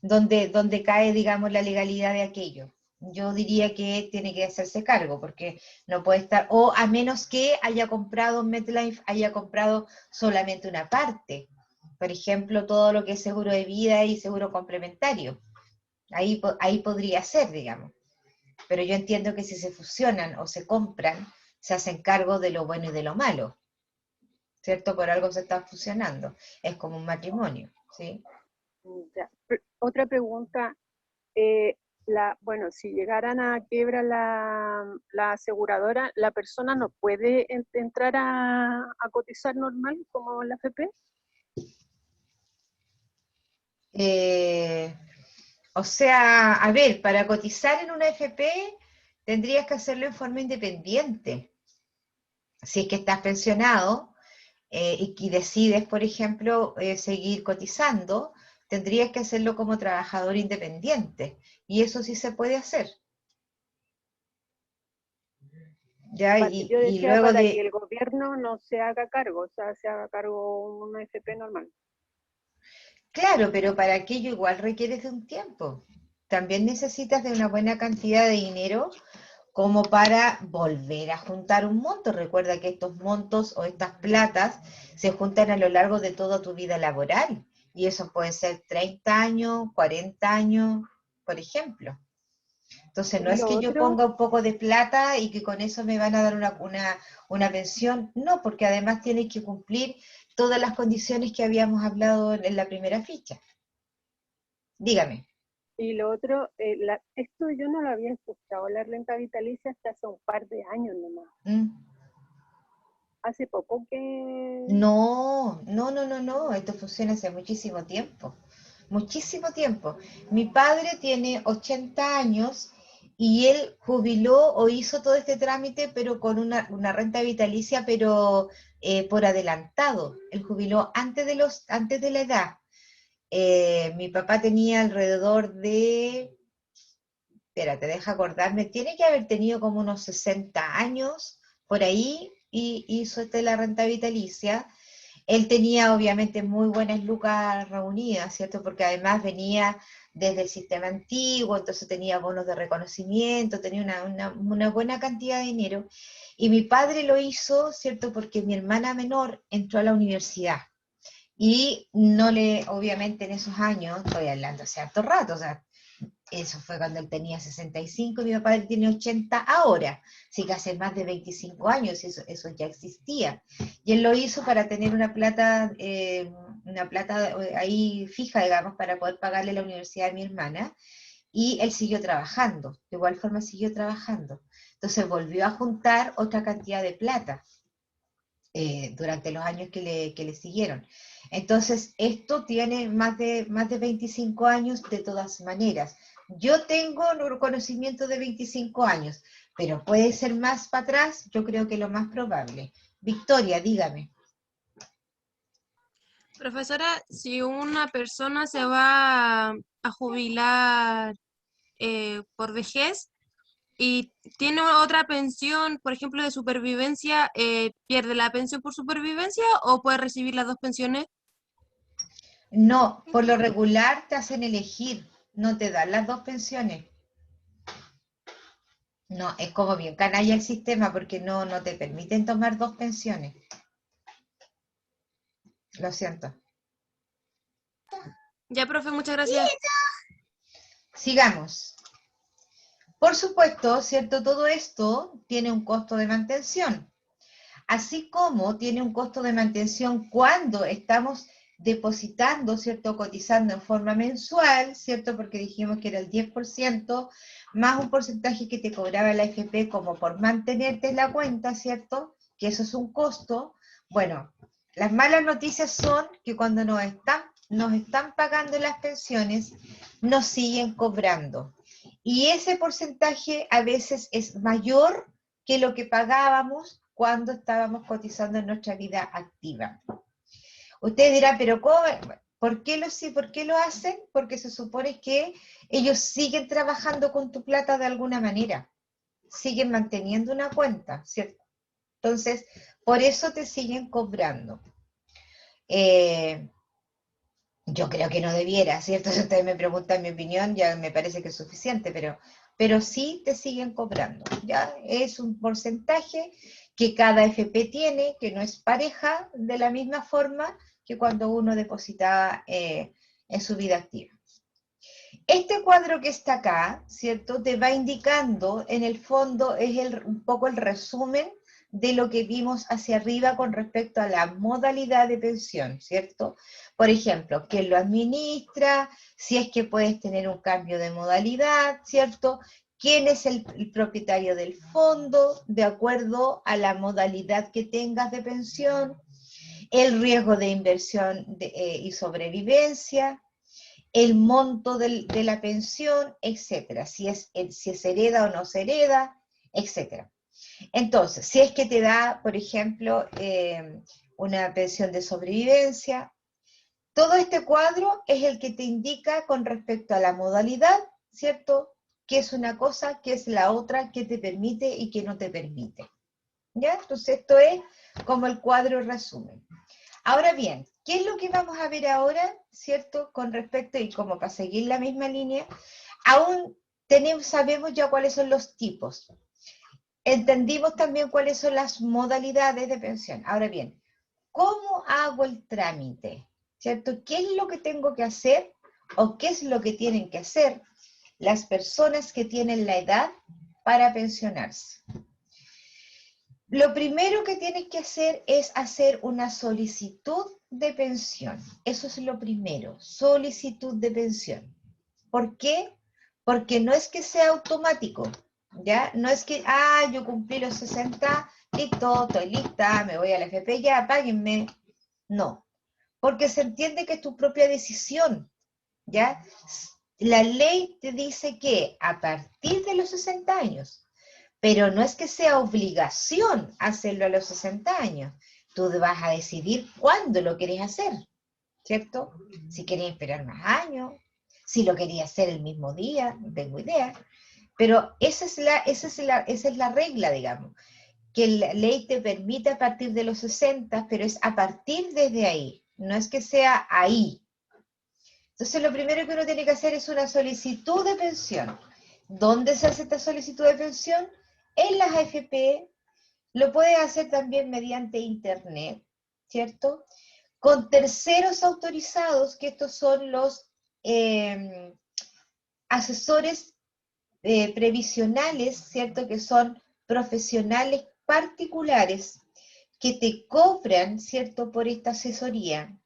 dónde cae, digamos, la legalidad de aquello. Yo diría que tiene que hacerse cargo, porque no puede estar, o a menos que haya comprado MedLife, haya comprado solamente una parte. Por ejemplo, todo lo que es seguro de vida y seguro complementario. Ahí podría ser, digamos. Pero yo entiendo que si se fusionan o se compran, se hacen cargo de lo bueno y de lo malo. ¿Cierto? Por algo se está fusionando. Es como un matrimonio, ¿sí? Ya. Otra pregunta. Bueno, si llegaran a quiebra la aseguradora, ¿la persona no puede entrar a cotizar normal como la AFP? O sea, a ver, para cotizar en una AFP tendrías que hacerlo en forma independiente. Si es que estás pensionado y decides, por ejemplo, seguir cotizando, tendrías que hacerlo como trabajador independiente. Y eso sí se puede hacer. ¿Ya? Yo decía luego para que el gobierno no se haga cargo, o sea, se haga cargo una AFP normal. Claro, pero para aquello igual requieres de un tiempo. También necesitas de una buena cantidad de dinero como para volver a juntar un monto. Recuerda que estos montos o estas platas se juntan a lo largo de toda tu vida laboral. Y eso puede ser 30 años, 40 años, por ejemplo. Entonces, no es que yo ponga un poco de plata y que con eso me van a dar una pensión. No, porque además tienes que cumplir todas las condiciones que habíamos hablado en la primera ficha. Dígame. Y lo otro, esto yo no lo había escuchado, la renta vitalicia hasta hace un par de años nomás. Hace poco que... No, esto funciona hace muchísimo tiempo. Muchísimo tiempo. Mi padre tiene 80 años y él jubiló o hizo todo este trámite, pero con una renta vitalicia, pero por adelantado. Él jubiló antes de la edad. Mi papá tenía alrededor de, espérate, deja acordarme, tiene que haber tenido como unos 60 años, por ahí, y hizo la renta vitalicia. Él tenía obviamente muy buenas lucas reunidas, ¿cierto? Porque además venía desde el sistema antiguo, entonces tenía bonos de reconocimiento, tenía una buena cantidad de dinero. Y mi padre lo hizo, ¿cierto? Porque mi hermana menor entró a la universidad. Y no le, obviamente en esos años, estoy hablando hace harto rato, o sea, eso fue cuando él tenía 65 y mi papá tiene 80 ahora, así que hace más de 25 años eso ya existía. Y él lo hizo para tener una plata ahí fija, digamos, para poder pagarle la universidad a mi hermana, y él siguió trabajando, de igual forma siguió trabajando. Entonces volvió a juntar otra cantidad de plata durante los años que le siguieron. Entonces, esto tiene más de 25 años de todas maneras. Yo tengo un conocimiento de 25 años, pero puede ser más para atrás, yo creo que lo más probable. Victoria, dígame. Profesora, si una persona se va a jubilar por vejez y tiene otra pensión, por ejemplo, de supervivencia, ¿pierde la pensión por supervivencia o puede recibir las dos pensiones? No, por lo regular te hacen elegir, no te dan las dos pensiones. No, es como bien canalla el sistema porque no te permiten tomar dos pensiones. Lo siento. Ya, profe, muchas gracias. Sigamos. Por supuesto, ¿cierto? Todo esto tiene un costo de mantención. Así como tiene un costo de mantención cuando estamos depositando, ¿cierto? Cotizando en forma mensual, ¿cierto? Porque dijimos que era el 10% más un porcentaje que te cobraba la AFP como por mantenerte en la cuenta, ¿cierto? Que eso es un costo. Bueno, las malas noticias son que cuando nos están pagando las pensiones, nos siguen cobrando. Y ese porcentaje a veces es mayor que lo que pagábamos cuando estábamos cotizando en nuestra vida activa. Ustedes dirán, pero ¿cómo? ¿Por qué lo hacen? Porque se supone que ellos siguen trabajando con tu plata de alguna manera, siguen manteniendo una cuenta, ¿cierto? Entonces, por eso te siguen cobrando. Yo creo que no debiera, ¿cierto? Si ustedes me preguntan mi opinión, ya me parece que es suficiente, pero sí te siguen cobrando, ¿ya? Es un porcentaje que cada FP tiene, que no es pareja, de la misma forma que cuando uno depositaba en su vida activa. Este cuadro que está acá, ¿cierto? Te va indicando, en el fondo, es un poco el resumen de lo que vimos hacia arriba con respecto a la modalidad de pensión, ¿cierto? Por ejemplo, quién lo administra, si es que puedes tener un cambio de modalidad, ¿cierto? ¿Quién es el propietario del fondo de acuerdo a la modalidad que tengas de pensión? El riesgo de inversión y sobrevivencia, el monto de la pensión, etcétera, si se hereda o no se hereda, etcétera. Entonces, si es que te da, por ejemplo, una pensión de sobrevivencia, todo este cuadro es el que te indica con respecto a la modalidad, ¿cierto? Qué es una cosa, qué es la otra, qué te permite y qué no te permite. ¿Ya? Entonces, esto es como el cuadro resumen. Ahora bien, ¿qué es lo que vamos a ver ahora, ¿cierto? Con respecto, y como para seguir la misma línea, aún sabemos ya cuáles son los tipos. Entendimos también cuáles son las modalidades de pensión. Ahora bien, ¿cómo hago el trámite? ¿Cierto? ¿Qué es lo que tengo que hacer o qué es lo que tienen que hacer las personas que tienen la edad para pensionarse? Lo primero que tienes que hacer es hacer una solicitud de pensión. Eso es lo primero, solicitud de pensión. ¿Por qué? Porque no es que sea automático, ¿ya? No es que, yo cumplí los 60, listo, estoy lista, me voy a la FP, ya, páguenme. No, porque se entiende que es tu propia decisión, ¿ya? la ley te dice que a partir de los 60 años, pero no es que sea obligación hacerlo a los 60 años. Tú vas a decidir cuándo lo querés hacer, ¿cierto? Si querés esperar más años, si lo querías hacer el mismo día, no tengo idea. Pero esa es la regla, digamos, que la ley te permite a partir de los 60, pero es a partir desde ahí, no es que sea ahí. Entonces lo primero que uno tiene que hacer es una solicitud de pensión. ¿Dónde se hace esta solicitud de pensión? En las AFP, lo puede hacer también mediante internet, ¿cierto? Con terceros autorizados, que estos son los asesores previsionales, ¿cierto? Que son profesionales particulares que te cobran, ¿cierto? Por esta asesoría.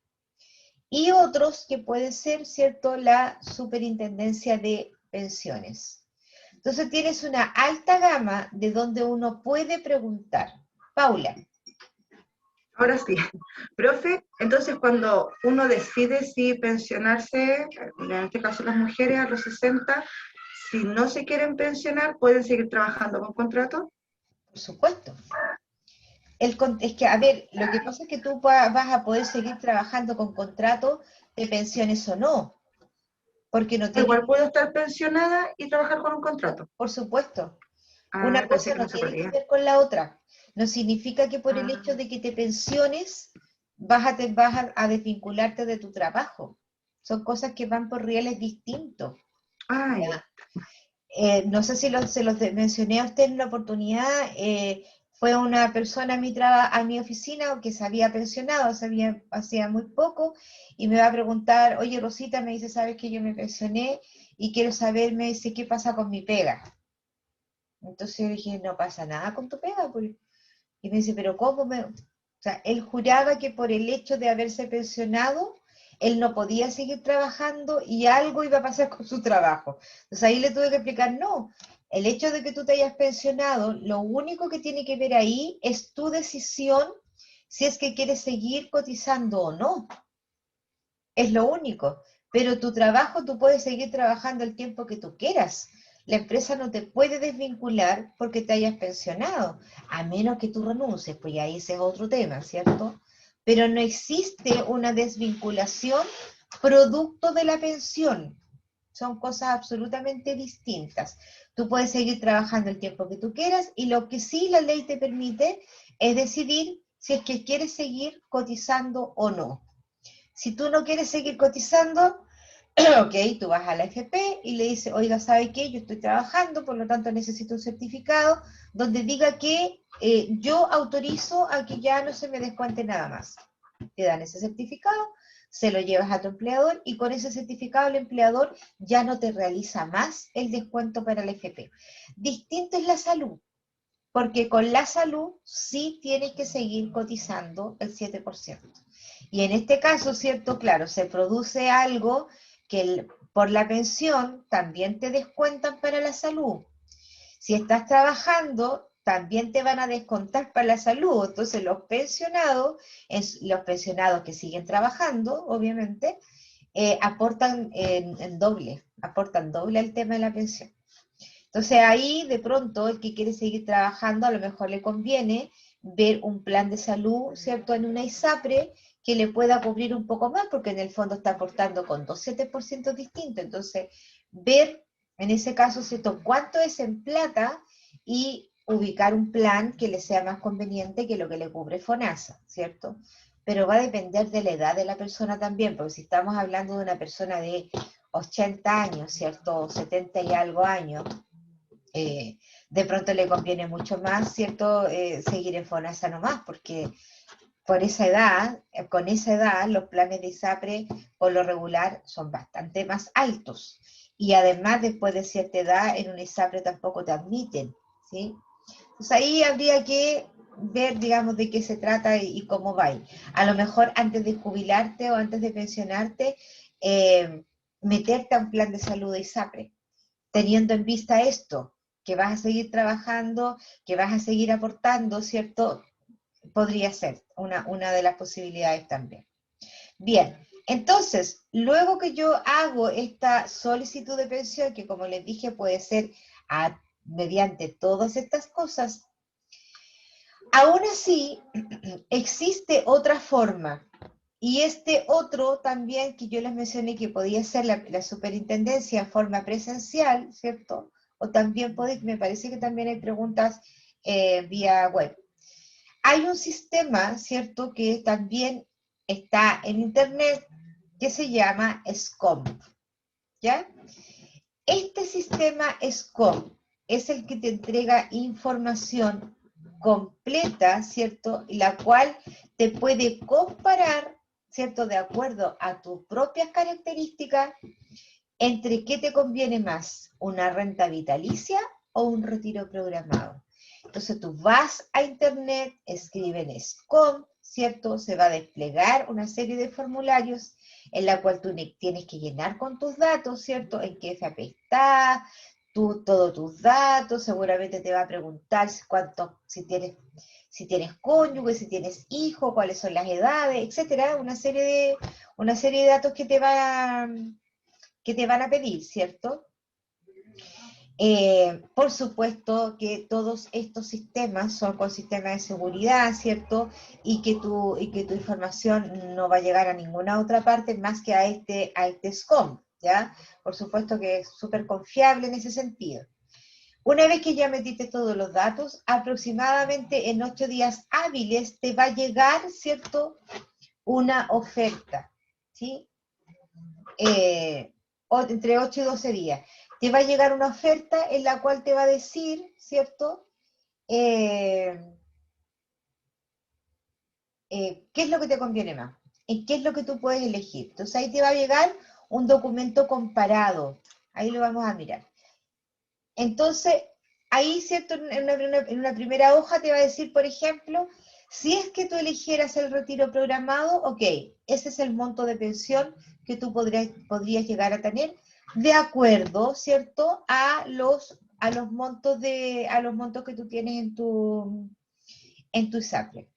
Y otros que pueden ser, ¿cierto? La superintendencia de pensiones. Entonces tienes una alta gama de donde uno puede preguntar. Paula. Ahora sí. Profe, entonces cuando uno decide si pensionarse, en este caso las mujeres a los 60, si no se quieren pensionar, ¿pueden seguir trabajando con contrato? Por supuesto. Es que, a ver, lo que pasa es que tú vas a poder seguir trabajando con contrato de pensiones o no. Porque no tiene... Igual puedo estar pensionada y trabajar con un contrato. Por supuesto. Ah, Una cosa no se tiene que podía. ver con la otra. No significa que por el hecho de que te pensiones vas a desvincularte de tu trabajo. Son cosas que van por rieles distintos. Ah, ya. No sé si se los mencioné a usted en una oportunidad. Fue una persona a mi oficina que se había pensionado, hacía muy poco, y me va a preguntar, oye Rosita, me dice, ¿sabes que yo me pensioné? Y quiero saber, me dice, ¿qué pasa con mi pega? Entonces yo dije, no pasa nada con tu pega, pues. Y me dice, pero ¿cómo me...? O sea, él juraba que por el hecho de haberse pensionado, él no podía seguir trabajando y algo iba a pasar con su trabajo. Entonces ahí le tuve que explicar, no, el hecho de que tú te hayas pensionado, lo único que tiene que ver ahí es tu decisión si es que quieres seguir cotizando o no. Es lo único. Pero tu trabajo, tú puedes seguir trabajando el tiempo que tú quieras. La empresa no te puede desvincular porque te hayas pensionado, a menos que tú renuncies, pues ahí ese es otro tema, ¿cierto? Pero no existe una desvinculación producto de la pensión. Son cosas absolutamente distintas. Tú puedes seguir trabajando el tiempo que tú quieras y lo que sí la ley te permite es decidir si es que quieres seguir cotizando o no. Si tú no quieres seguir cotizando, ok, tú vas a la FP y le dices, oiga, ¿sabe qué? Yo estoy trabajando, por lo tanto necesito un certificado donde diga que yo autorizo a que ya no se me descuente nada más. Te dan ese certificado, se lo llevas a tu empleador y con ese certificado el empleador ya no te realiza más el descuento para la FP. Distinto es la salud, porque con la salud sí tienes que seguir cotizando el 7%. Y en este caso, ¿cierto? Claro, se produce algo que por la pensión también te descuentan para la salud. Si estás trabajando, también te van a descontar para la salud. Entonces los pensionados que siguen trabajando, obviamente, aportan doble al tema de la pensión. Entonces ahí de pronto el que quiere seguir trabajando a lo mejor le conviene ver un plan de salud, ¿cierto? En una ISAPRE que le pueda cubrir un poco más, porque en el fondo está aportando con 2 7% distintos. Entonces, ver en ese caso, ¿cierto?, cuánto es en plata y ubicar un plan que le sea más conveniente que lo que le cubre FONASA, ¿cierto? Pero va a depender de la edad de la persona también, porque si estamos hablando de una persona de 80 años, ¿cierto?, 70 y algo años, de pronto le conviene mucho más, ¿cierto?, seguir en FONASA nomás, porque por esa edad, con esa edad, los planes de ISAPRE, por lo regular, son bastante más altos. Y además, después de cierta edad, en un ISAPRE tampoco te admiten, ¿sí? Entonces ahí habría que ver, digamos, de qué se trata y cómo va. A lo mejor antes de jubilarte o antes de pensionarte, meterte a un plan de salud de ISAPRE, teniendo en vista esto, que vas a seguir trabajando, que vas a seguir aportando, ¿cierto? Podría ser una de las posibilidades también. Bien, Entonces, luego que yo hago esta solicitud de pensión, que como les dije puede ser mediante todas estas cosas, aún así existe otra forma. Y este otro también que yo les mencioné que podía ser la superintendencia en forma presencial, ¿cierto? O también me parece que también hay preguntas vía web. Hay un sistema, ¿cierto? Que también está en internet que se llama SCOM, ¿ya? Este sistema SCOM es el que te entrega información completa, ¿cierto? La cual te puede comparar, ¿cierto? De acuerdo a tus propias características, entre qué te conviene más, una renta vitalicia o un retiro programado. Entonces tú vas a internet, escriben SCOM, ¿cierto? Se va a desplegar una serie de formularios en la cual tú tienes que llenar con tus datos, ¿cierto? En qué FP está, todos tus datos, seguramente te va a preguntar si tienes cónyuge, si tienes hijo, cuáles son las edades, etcétera, una serie de datos que te van a pedir, ¿cierto? Por supuesto que todos estos sistemas son con sistemas de seguridad, ¿cierto? Y que tu información no va a llegar a ninguna otra parte más que a este SCOM, ¿ya? Por supuesto que es súper confiable en ese sentido. Una vez que ya metiste todos los datos, aproximadamente en 8 días hábiles te va a llegar, ¿cierto? Una oferta, ¿sí? Entre 8 y 12 días. Te va a llegar una oferta en la cual te va a decir, ¿cierto? ¿Qué es lo que te conviene más? ¿En qué es lo que tú puedes elegir? Entonces ahí te va a llegar un documento comparado. Ahí lo vamos a mirar. Entonces, ahí, ¿cierto? En una primera hoja te va a decir, por ejemplo, si es que tú eligieras el retiro programado, ok, ese es el monto de pensión que tú podrías llegar a tener, de acuerdo, ¿cierto? A los montos que tú tienes en tu ISAPRE.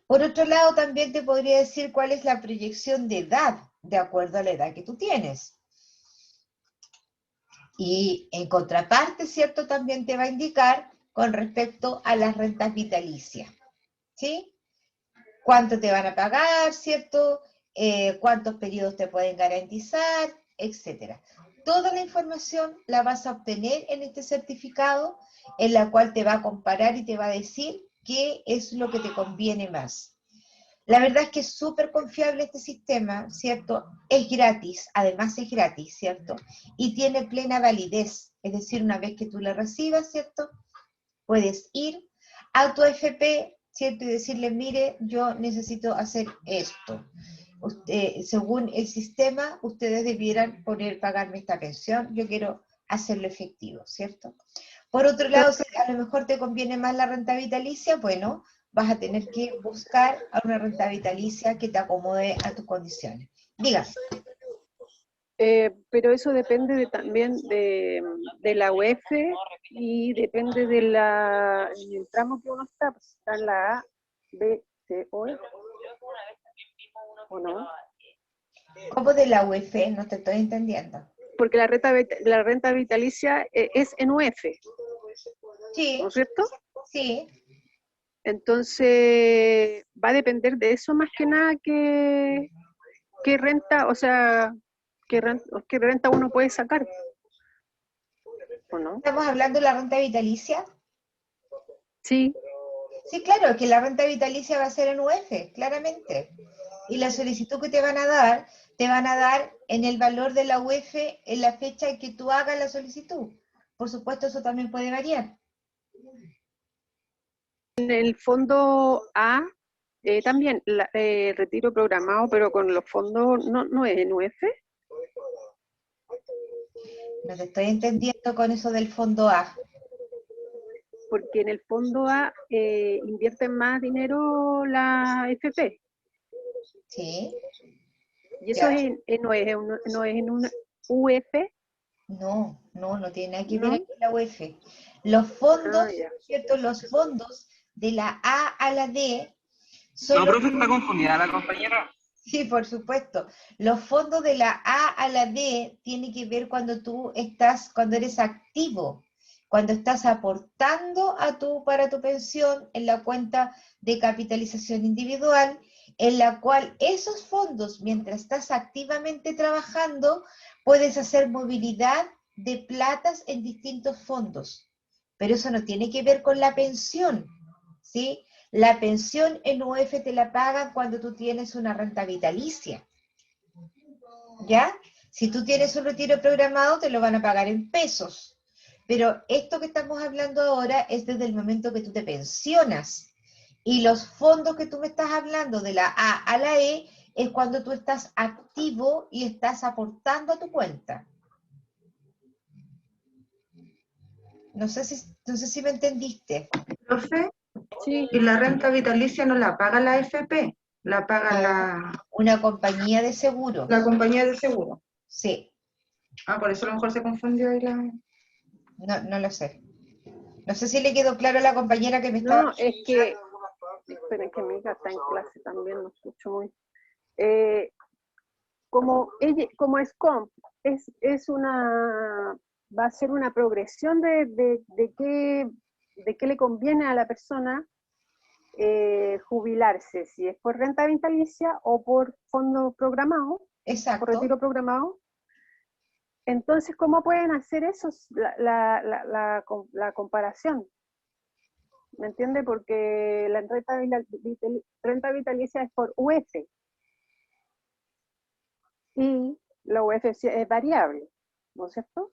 Por otro lado, también te podría decir cuál es la proyección de edad, de acuerdo a la edad que tú tienes. Y en contraparte, ¿cierto? También te va a indicar con respecto a las rentas vitalicias, ¿sí? Cuánto te van a pagar, ¿cierto? Cuántos periodos te pueden garantizar, etcétera. Toda la información la vas a obtener en este certificado, en la cual te va a comparar y te va a decir qué es lo que te conviene más. La verdad es que es súper confiable este sistema, ¿cierto? Es gratis, además es gratis, ¿cierto? Y tiene plena validez, es decir, una vez que tú la recibas, ¿cierto? Puedes ir a tu FP, ¿cierto? Y decirle, mire, yo necesito hacer esto. Según el sistema, ustedes debieran pagarme esta pensión, yo quiero hacerlo efectivo, ¿cierto? Por otro lado, si a lo mejor te conviene más la renta vitalicia, bueno, vas a tener que buscar a una renta vitalicia que te acomode a tus condiciones. Dígame. Pero eso depende también de la UEF y depende del tramo que uno está. Pues, está en la A, B, C o E. ¿O no? ¿Cómo de la UEF? No te estoy entendiendo. Porque la renta vitalicia es en UEF. Sí. ¿No es cierto? Sí. Entonces, va a depender de eso más que nada qué renta, o sea, qué renta uno puede sacar. ¿O no? ¿Estamos hablando de la renta vitalicia? Sí. Sí, claro, que la renta vitalicia va a ser en UEF, claramente. Y la solicitud que te van a dar en el valor de la UEF en la fecha en que tú hagas la solicitud. Por supuesto, eso también puede variar. En el fondo A, también retiro programado, pero con los fondos no es en UEF. No te estoy entendiendo con eso del fondo A. Porque en el fondo A invierten más dinero la FP. Sí. ¿Y eso no es en una UEF? No tiene nada que ver aquí la UEF. Los fondos, ¿cierto? Los fondos de la A a la D son... No, profe, está confundida la compañera. Sí, por supuesto. Los fondos de la A a la D tienen que ver cuando cuando eres activo, cuando estás aportando para tu pensión en la cuenta de capitalización individual, en la cual esos fondos, mientras estás activamente trabajando, puedes hacer movilidad de platas en distintos fondos. Pero eso no tiene que ver con la pensión, ¿sí? La pensión en UF te la pagan cuando tú tienes una renta vitalicia, ¿ya? Si tú tienes un retiro programado, te lo van a pagar en pesos. Pero esto que estamos hablando ahora es desde el momento que tú te pensionas. Y los fondos que tú me estás hablando de la A a la E es cuando tú estás activo y estás aportando a tu cuenta. No sé si me entendiste. Profe, y la renta vitalicia no la paga la AFP, la paga una compañía de seguros. La compañía de seguro. Sí. Ah, por eso a lo mejor se confundió ahí la... No lo sé. No sé si le quedó claro a la compañera que me estaba... No, es que... Esperen que mi hija está en clase también, no escucho muy... como SCOMP es una... va a ser una progresión de qué le conviene a la persona jubilarse, si es por renta vitalicia o por fondo programado, exacto, por retiro programado. Entonces, ¿cómo pueden hacer eso? La comparación. ¿Me entiende? Porque la renta vitalicia es por UF. Y la UF es variable, ¿no es cierto?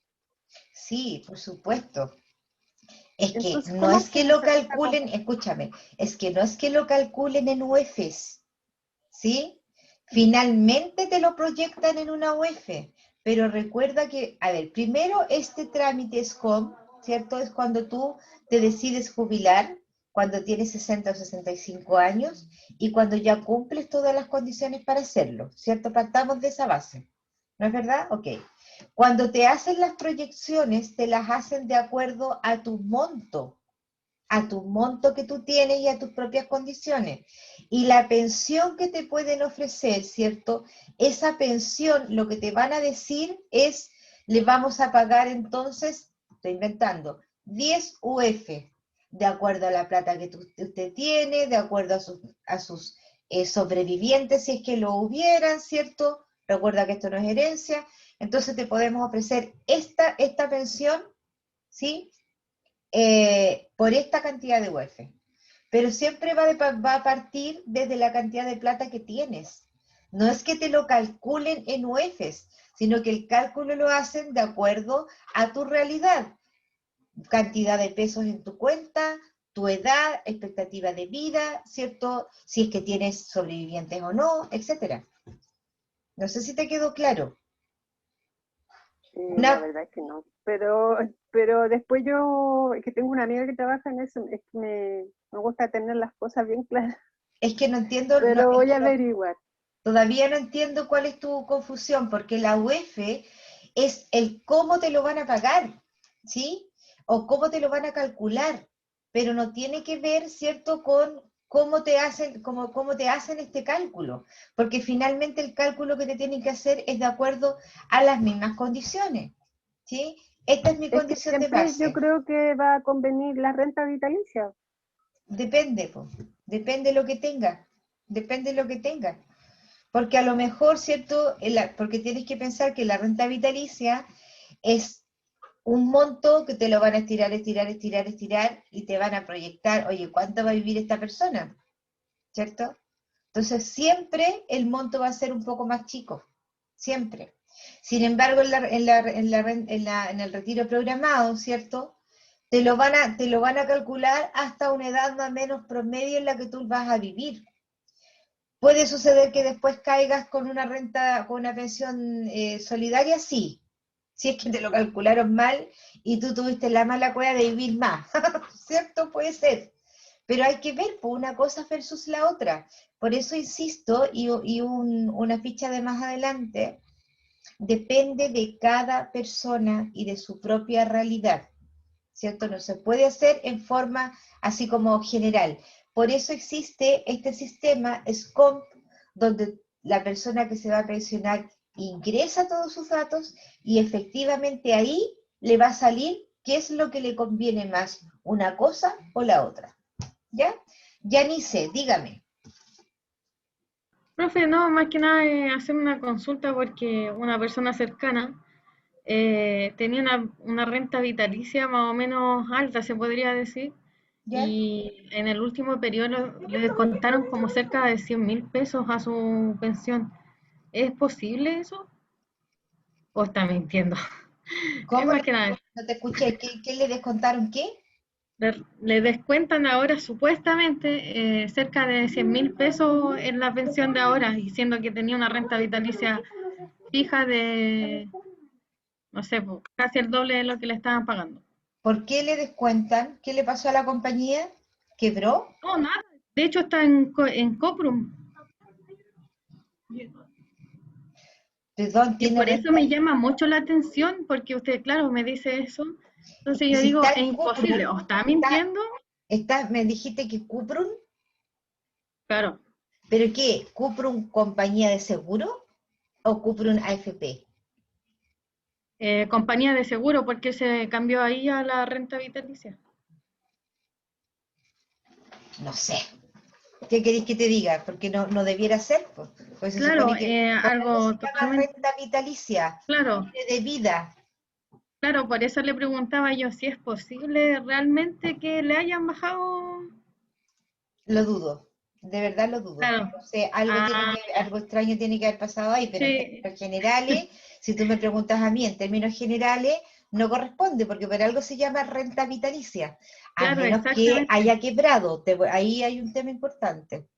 Sí, por supuesto. Es que Entonces, no es que lo calculen, escúchame, es que no es que lo calculen en UEFs, ¿sí? Finalmente te lo proyectan en una UEF, pero recuerda que, a ver, primero este trámite SCOMP, ¿cierto? Es cuando tú te decides jubilar, cuando tienes 60 o 65 años, y cuando ya cumples todas las condiciones para hacerlo, ¿cierto? Partamos de esa base, ¿no es verdad? Ok. Cuando te hacen las proyecciones, te las hacen de acuerdo a tu monto que tú tienes y a tus propias condiciones. Y la pensión que te pueden ofrecer, ¿cierto? Esa pensión, lo que te van a decir es, le vamos a pagar entonces, estoy inventando, 10 UF, de acuerdo a la plata que usted tiene, de acuerdo a sus sobrevivientes, si es que lo hubieran, ¿cierto? Recuerda que esto no es herencia. Entonces te podemos ofrecer esta pensión, ¿sí? Por esta cantidad de UF. Pero siempre va a partir desde la cantidad de plata que tienes. No es que te lo calculen en UFs, sino que el cálculo lo hacen de acuerdo a tu realidad. Cantidad de pesos en tu cuenta, tu edad, expectativa de vida, ¿cierto? Si es que tienes sobrevivientes o no, etc. No sé si te quedó claro. La verdad es que no, pero después yo, es que tengo una amiga que trabaja en eso, es que me gusta tener las cosas bien claras. Es que no entiendo. Pero voy a averiguar. Todavía no entiendo cuál es tu confusión, porque la UF es el cómo te lo van a pagar, ¿sí? O cómo te lo van a calcular, pero no tiene que ver, ¿cierto?, con cómo te hacen este cálculo, porque finalmente el cálculo que te tienen que hacer es de acuerdo a las mismas condiciones, ¿sí? Esta es mi condición de base. Yo creo que va a convenir la renta vitalicia. Depende, depende lo que tenga, depende lo que tenga. Porque a lo mejor, ¿cierto? Porque tienes que pensar que la renta vitalicia es un monto que te lo van a estirar y te van a proyectar, oye, ¿cuánto va a vivir esta persona? ¿Cierto? Entonces siempre el monto va a ser un poco más chico, siempre. Sin embargo, en el retiro programado, ¿cierto? Te lo van a calcular hasta una edad más o menos promedio en la que tú vas a vivir. ¿Puede suceder que después caigas con una pensión solidaria? Sí. Si es que te lo calcularon mal y tú tuviste la mala cueva de vivir más. ¿Cierto? Puede ser. Pero hay que ver pues, una cosa versus la otra. Por eso insisto, y una ficha de más adelante, depende de cada persona y de su propia realidad. ¿Cierto? No se puede hacer en forma así como general. Por eso existe este sistema SCOMP, donde la persona que se va a pensionar ingresa todos sus datos y efectivamente ahí le va a salir qué es lo que le conviene más, una cosa o la otra. ¿Ya? Yanice, dígame. Profe, no, más que nada hacer una consulta porque una persona cercana tenía una renta vitalicia más o menos alta, se podría decir, ¿Ya? y en el último periodo le descontaron como cerca de 100.000 pesos a su pensión. ¿Es posible eso? ¿O está mintiendo? Es ¿Cómo? más que nada. No te escuché. ¿Qué le descontaron qué? Le descuentan ahora supuestamente cerca de 100.000 pesos en la pensión de ahora, y siendo que tenía una renta vitalicia fija de, no sé, pues, casi el doble de lo que le estaban pagando. ¿Por qué le descuentan? ¿Qué le pasó a la compañía? ¿Quebró? No, nada. De hecho está en Coprum. Perdón, Y tiene por eso renta. me llama mucho la atención, porque usted, claro, me dice eso. Entonces yo Si digo, está es en imposible. Cuprum, ¿O está mintiendo? me dijiste que Cuprum. Claro. ¿Pero qué? ¿Cuprum compañía de seguro o Cuprum AFP? Compañía de seguro, porque se cambió ahí a la renta vitalicia. No sé. ¿Qué queréis que te diga? Porque no debiera ser, pues se Claro, supone que por algo se algo llama totalmente. renta vitalicia, Claro. de vida. Claro, por eso le preguntaba yo si es posible realmente que le hayan bajado. Lo dudo, de verdad lo dudo. Claro. No sé, algo extraño tiene que haber pasado ahí, pero en Sí. términos generales, si tú me preguntas a mí, en términos generales, no corresponde, porque por algo se llama renta vitalicia, a Claro, menos que exactamente. haya quebrado. Ahí hay un tema importante.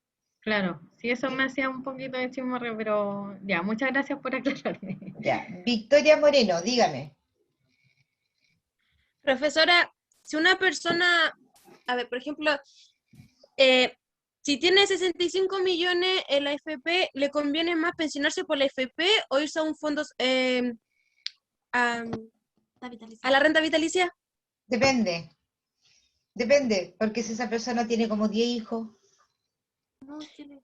Claro, sí, eso me hacía un poquito de chismorreo, pero ya, muchas gracias por aclararme. Ya, Victoria Moreno, dígame. Profesora, si una persona, a ver, por ejemplo, si tiene 65 millones en la FP, ¿le conviene más pensionarse por la FP o irse a un fondo a la renta vitalicia? Depende, porque si esa persona tiene como 10 hijos.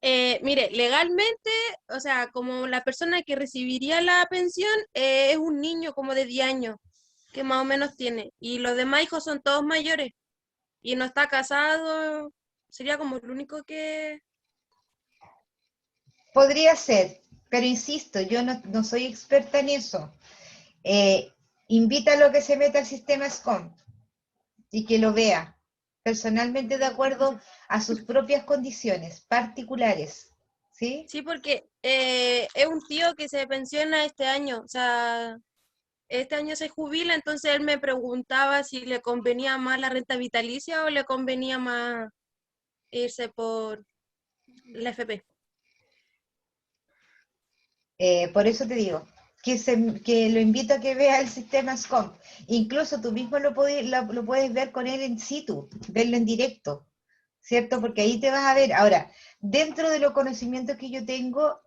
Mire, legalmente, o sea, como la persona que recibiría la pensión es un niño como de 10 años, que más o menos tiene, y los demás hijos son todos mayores, y no está casado, sería como el único que... Podría ser, pero insisto, yo no soy experta en eso. Invítalo a que se meta al sistema SCOM y que lo vea personalmente de acuerdo a sus propias condiciones particulares, ¿sí? Sí, porque es un tío que se pensiona este año, o sea, este año se jubila, entonces él me preguntaba si le convenía más la renta vitalicia o le convenía más irse por la FP. Por eso te digo, que lo invito a que vea el sistema SCOM. Incluso tú mismo lo puedes ver con él in situ, verlo en directo, ¿cierto? Porque ahí te vas a ver. Ahora, dentro de los conocimientos que yo tengo,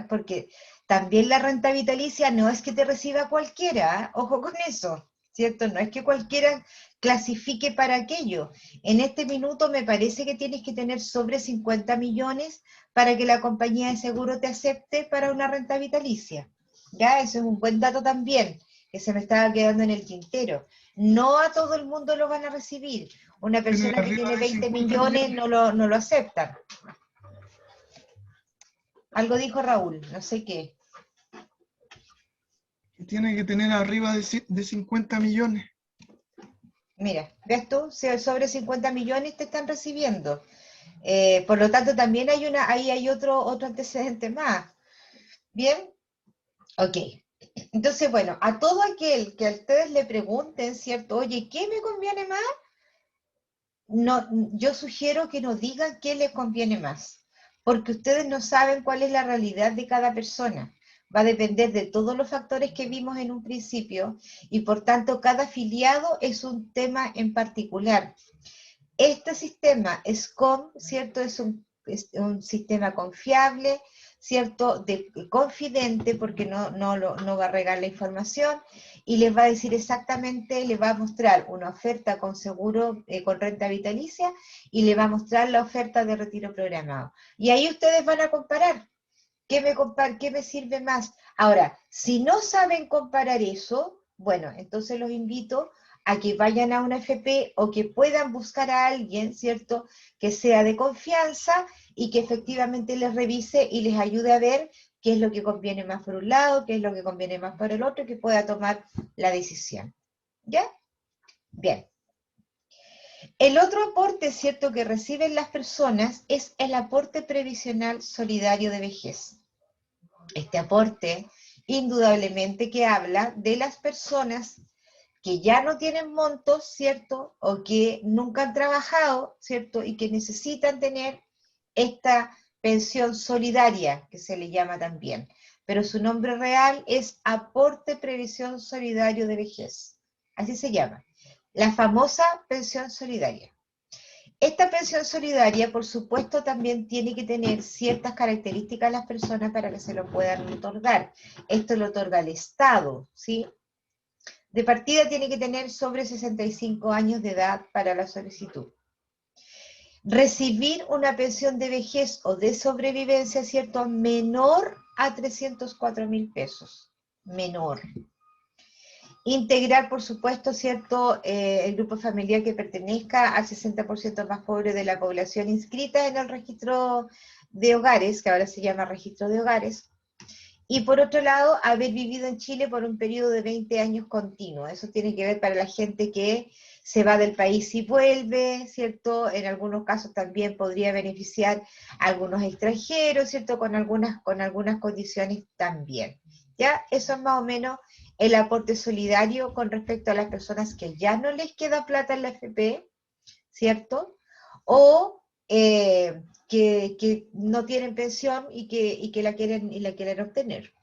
porque también la renta vitalicia no es que te reciba cualquiera, ¿eh? Ojo con eso, ¿cierto? No es que cualquiera clasifique para aquello. En este minuto me parece que tienes que tener sobre 50 millones para que la compañía de seguro te acepte para una renta vitalicia. Ya, eso es un buen dato también, que se me estaba quedando en el tintero. No a todo el mundo lo van a recibir. Una persona que tiene 20 millones no lo aceptan. Algo dijo Raúl, no sé qué. Tiene que tener arriba de 50 millones. Mira, ¿ves tú? Sobre 50 millones te están recibiendo. Por lo tanto, también ahí hay otro antecedente más. ¿Bien? Ok. Entonces, bueno, a todo aquel que a ustedes le pregunten, ¿cierto? Oye, ¿qué me conviene más? No, yo sugiero que nos digan qué les conviene más, porque ustedes no saben cuál es la realidad de cada persona. Va a depender de todos los factores que vimos en un principio y por tanto cada afiliado es un tema en particular. Este sistema SCOM, ¿cierto? Es un sistema confiable, ¿cierto? Confidente, porque no va a regar la información, y les va a decir exactamente, les va a mostrar una oferta con seguro, con renta vitalicia, y les va a mostrar la oferta de retiro programado. Y ahí ustedes van a comparar, ¿Qué me sirve más? Ahora, si no saben comparar eso, bueno, entonces los invito a que vayan a una FP o que puedan buscar a alguien, ¿cierto?, que sea de confianza y que efectivamente les revise y les ayude a ver qué es lo que conviene más por un lado, qué es lo que conviene más por el otro, y que pueda tomar la decisión. ¿Ya? Bien. El otro aporte, ¿cierto?, que reciben las personas es el aporte previsional solidario de vejez. Este aporte, indudablemente, que habla de las personas que ya no tienen montos, ¿cierto?, o que nunca han trabajado, ¿cierto?, y que necesitan tener esta pensión solidaria, que se le llama también. Pero su nombre real es Aporte Previsión Solidario de Vejez. Así se llama. La famosa pensión solidaria. Esta pensión solidaria, por supuesto, también tiene que tener ciertas características las personas para que se lo puedan otorgar. Esto lo otorga el Estado, ¿sí? De partida tiene que tener sobre 65 años de edad para la solicitud. Recibir una pensión de vejez o de sobrevivencia, ¿cierto?, menor a 304.000 pesos. Menor. Integrar, por supuesto, ¿cierto?, el grupo familiar que pertenezca al 60% más pobre de la población inscrita en el registro de hogares, que ahora se llama registro de hogares. Y por otro lado, haber vivido en Chile por un periodo de 20 años continuo. Eso tiene que ver para la gente que se va del país y vuelve, ¿cierto? En algunos casos también podría beneficiar a algunos extranjeros, ¿cierto? Con algunas condiciones también. ¿Ya? Eso es más o menos el aporte solidario con respecto a las personas que ya no les queda plata en la FP, ¿cierto? O que no tienen pensión y que la quieren obtener.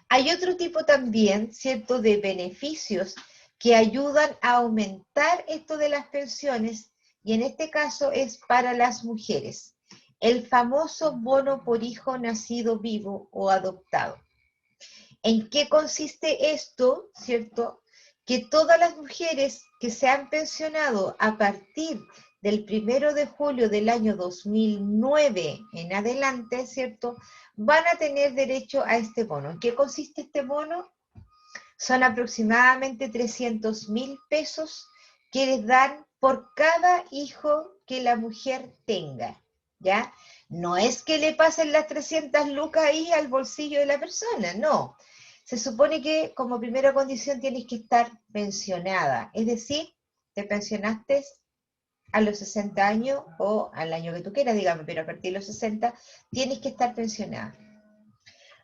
Hay otro tipo también, ¿cierto?, de beneficios que ayudan a aumentar esto de las pensiones, y en este caso es para las mujeres. El famoso bono por hijo nacido vivo o adoptado. ¿En qué consiste esto, cierto? Que todas las mujeres que se han pensionado a partir del 1 de julio del año 2009 en adelante, ¿cierto?, van a tener derecho a este bono. ¿En qué consiste este bono? Son aproximadamente 300.000 pesos que les dan por cada hijo que la mujer tenga, ¿ya? No es que le pasen las 300 lucas ahí al bolsillo de la persona, no. Se supone que como primera condición tienes que estar pensionada, es decir, te pensionaste a los 60 años o al año que tú quieras, digamos, pero a partir de los 60 tienes que estar pensionada.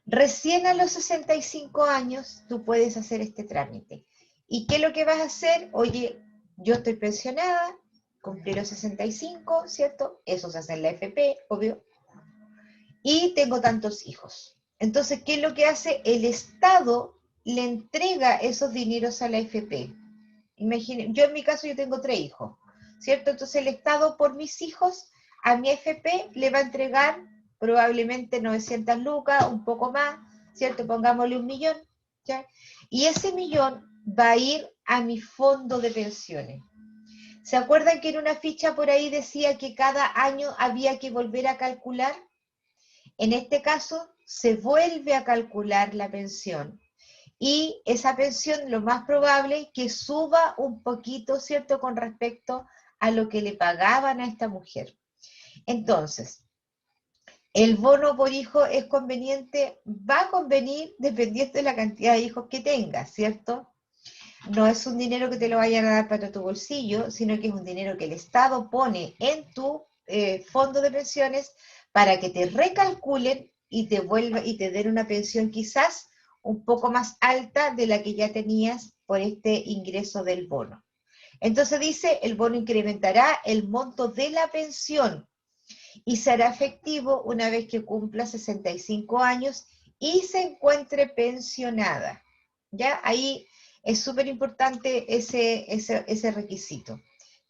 Recién a los 65 años tú puedes hacer este trámite. ¿Y qué es lo que vas a hacer? Oye, yo estoy pensionada, cumplí los 65, ¿cierto? Eso se hace en la FP, obvio. Y tengo tantos hijos. Entonces, ¿qué es lo que hace? El Estado le entrega esos dineros a la FP. Imaginen, yo en mi caso yo tengo 3 hijos, ¿cierto? Entonces el Estado por mis hijos a mi FP le va a entregar probablemente 900 lucas, un poco más, ¿cierto? Pongámosle 1 millón, ¿ya? Y ese millón va a ir a mi fondo de pensiones. ¿Se acuerdan que en una ficha por ahí decía que cada año había que volver a calcular? En este caso se vuelve a calcular la pensión. Y esa pensión lo más probable es que suba un poquito, ¿cierto?, con respecto a lo que le pagaban a esta mujer. Entonces, el bono por hijo es conveniente, va a convenir dependiendo de la cantidad de hijos que tengas, ¿cierto? No es un dinero que te lo vayan a dar para tu bolsillo, sino que es un dinero que el Estado pone en tu fondo de pensiones para que te recalculen y te den una pensión quizás un poco más alta de la que ya tenías por este ingreso del bono. Entonces dice, el bono incrementará el monto de la pensión y será efectivo una vez que cumpla 65 años y se encuentre pensionada. ¿Ya? Ahí es súper importante ese requisito,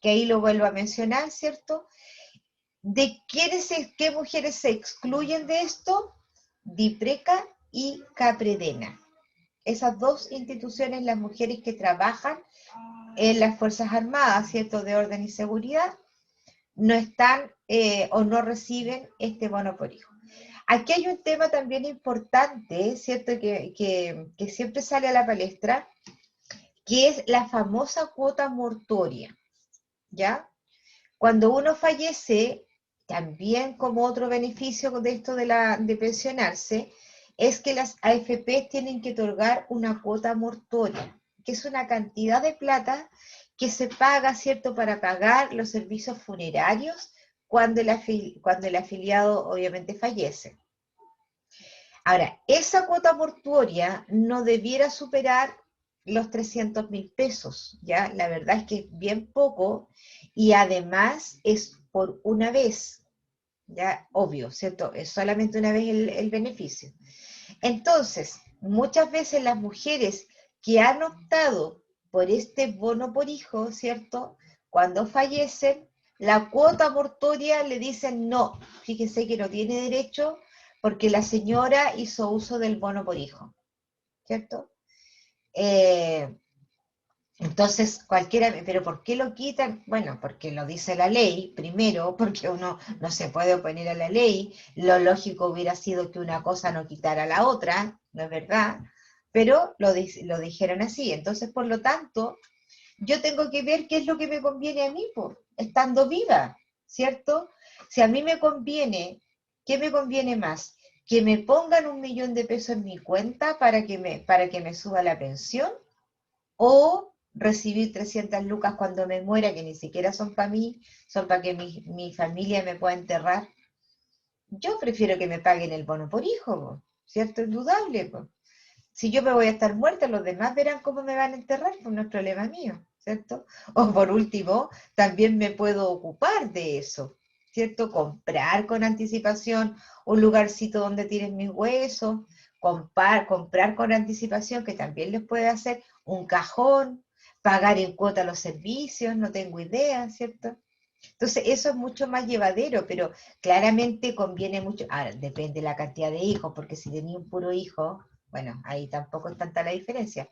que ahí lo vuelvo a mencionar, ¿cierto? ¿De qué mujeres se excluyen de esto? DIPRECA y CAPREDENA. Esas 2 instituciones, las mujeres que trabajan en las Fuerzas Armadas, ¿cierto?, de orden y seguridad, no están o no reciben este bono por hijo. Aquí hay un tema también importante, ¿cierto? Que siempre sale a la palestra, que es la famosa cuota mortuoria, ¿ya? Cuando uno fallece, también como otro beneficio de esto de pensionarse, es que las AFP tienen que otorgar una cuota mortuoria, que es una cantidad de plata que se paga, ¿cierto?, para pagar los servicios funerarios cuando el afiliado obviamente fallece. Ahora, esa cuota mortuoria no debiera superar los 300.000 pesos, ¿ya? La verdad es que es bien poco y además es por una vez, ¿ya? Obvio, ¿cierto? Es solamente una vez el beneficio. Entonces, muchas veces las mujeres que han optado por este bono por hijo, ¿cierto? Cuando fallecen, la cuota mortuoria le dicen no, fíjese que no tiene derecho porque la señora hizo uso del bono por hijo, ¿cierto? Entonces, cualquiera, pero ¿por qué lo quitan? Bueno, porque lo dice la ley, primero, porque uno no se puede oponer a la ley, lo lógico hubiera sido que una cosa no quitara la otra, ¿no es verdad? Pero lo dijeron así, entonces, por lo tanto, yo tengo que ver qué es lo que me conviene a mí, por estando viva, ¿cierto? Si a mí me conviene, ¿qué me conviene más? ¿Que me pongan 1.000.000 de pesos en mi cuenta para que me suba la pensión? ¿O recibir 300 lucas cuando me muera, que ni siquiera son para mí, son para que mi familia me pueda enterrar? Yo prefiero que me paguen el bono por hijo, ¿cierto? Indudable. Si yo me voy a estar muerta, los demás verán cómo me van a enterrar, pues no es problema mío, ¿cierto? O por último, también me puedo ocupar de eso, ¿cierto? Comprar con anticipación un lugarcito donde tiren mis huesos, comprar con anticipación, que también les puede hacer un cajón, pagar en cuota los servicios, no tengo idea, ¿cierto? Entonces, eso es mucho más llevadero, pero claramente conviene mucho. Ahora, depende de la cantidad de hijos, porque si tenía un puro hijo, bueno, ahí tampoco es tanta la diferencia.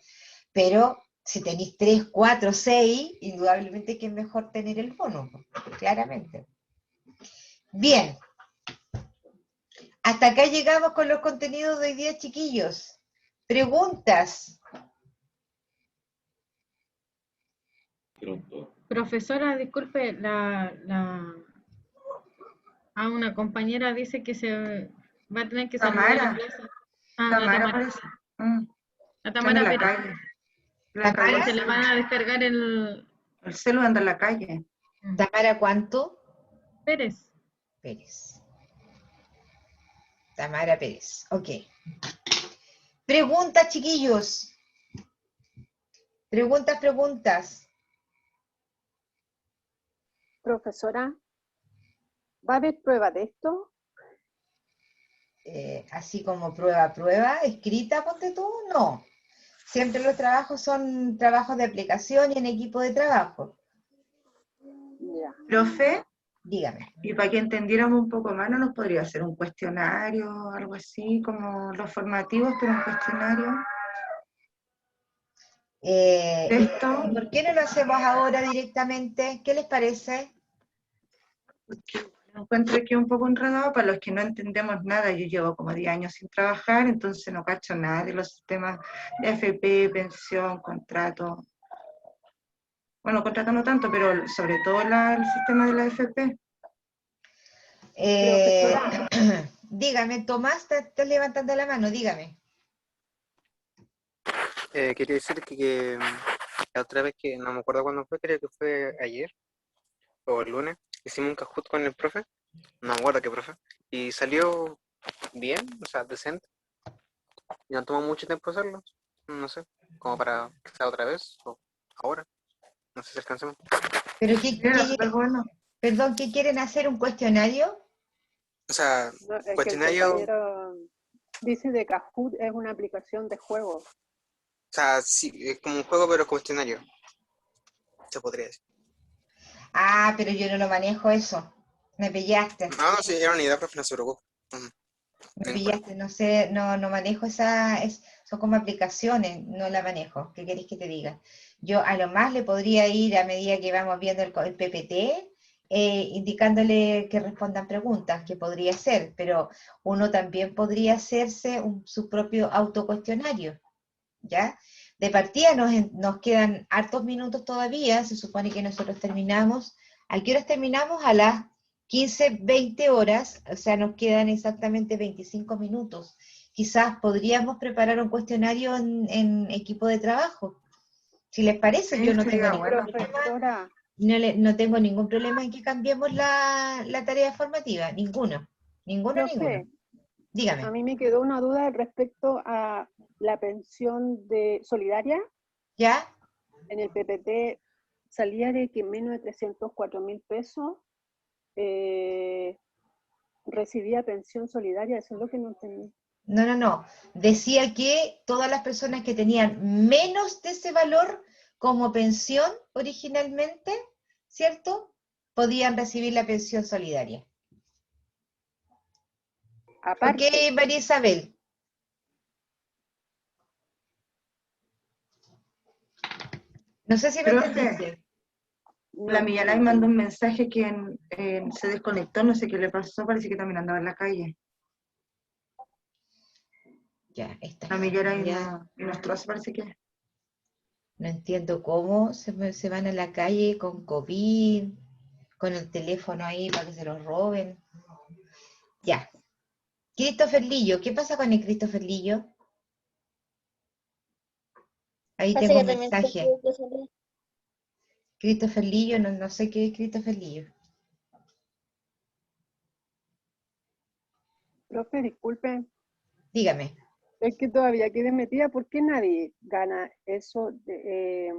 Pero si tenéis 3, 4, 6, indudablemente que es mejor tener el bono, claramente. Bien. Hasta acá llegamos con los contenidos de hoy día, chiquillos. ¿Preguntas? Profesora, disculpe, una compañera dice que se va a tener que salir de la clase. La Tamara. parece. La Tamara Está en la Pérez. calle. La calle. Se le van a descargar el celu anda en la calle. ¿Tamara cuánto? Pérez. Pérez. Tamara Pérez, ok. Preguntas, chiquillos. Preguntas. Profesora, ¿va a haber prueba de esto? Así como prueba, escrita, ponte tú, no. Siempre los trabajos son trabajos de aplicación y en equipo de trabajo. Ya. Profe, dígame. Y para que entendiéramos un poco más, ¿no nos podría hacer un cuestionario, algo así, como los formativos, pero un cuestionario? ¿Y por qué no lo hacemos ahora directamente? ¿Qué les parece? Encuentro que es un poco enredado para los que no entendemos nada. Yo llevo como 10 años sin trabajar, entonces no cacho nada de los sistemas de AFP, pensión, contrato. Bueno, contrato no tanto, pero sobre todo el sistema de la AFP. Dígame, Tomás, estás levantando la mano, dígame. Quería decir que la otra vez que, no me acuerdo cuándo fue, creo que fue ayer o el lunes, hicimos un Kahoot con el profe, no me acuerdo qué profe, y salió bien, o sea, decente. Y no tomó mucho tiempo hacerlo, no sé, como para que sea otra vez o ahora, no sé si alcancemos. ¿Pero perdón, ¿qué quieren hacer? ¿Un cuestionario? O sea, No, es cuestionario, que el compañero dice de Kahoot es una aplicación de juego. o sea, sí, es como un juego pero cuestionario, se podría decir. Ah, pero yo no lo manejo eso. Me pillaste. No, sí, era una idea, profe, no se preocupe. Me pillaste, no sé, no manejo son como aplicaciones, no la manejo. ¿Qué queréis que te diga? Yo a lo más le podría ir a medida que vamos viendo el PPT, indicándole que respondan preguntas, que podría ser, pero uno también podría hacerse su propio autocuestionario, ¿ya? De partida nos quedan hartos minutos todavía, se supone que nosotros terminamos, ¿a qué horas terminamos? A las 15, 20 horas, o sea, nos quedan exactamente 25 minutos. Quizás podríamos preparar un cuestionario en equipo de trabajo. Si les parece, Sí, yo no sería tengo bueno. Profesora, no tengo ningún problema en que cambiemos la tarea formativa, ninguno. profe, Dígame. a mí me quedó una duda respecto a la pensión de solidaria. ¿Ya? En el PPT salía de que menos de 304.000 pesos recibía pensión solidaria, eso es lo que no entendí. No. Decía que todas las personas que tenían menos de ese valor como pensión originalmente, ¿cierto? Podían recibir la pensión solidaria. Aparte. Ok, María Isabel. No sé si me Profe, entendiste. la Millanay mandó un mensaje que se desconectó, no sé qué le pasó, parece que también andaba en la calle. Ya, está. La Millanay y nuestro parece que... No entiendo cómo se van a la calle con COVID, con el teléfono ahí para que se los roben. Ya. Christopher Lillo, ¿qué pasa con el Christopher Lillo? Ahí Parece tengo que un también mensaje. Christopher Lillo, no sé qué es Christopher Lillo. Profe, disculpe. Dígame. Es que todavía quedé metida, ¿por qué nadie gana eso de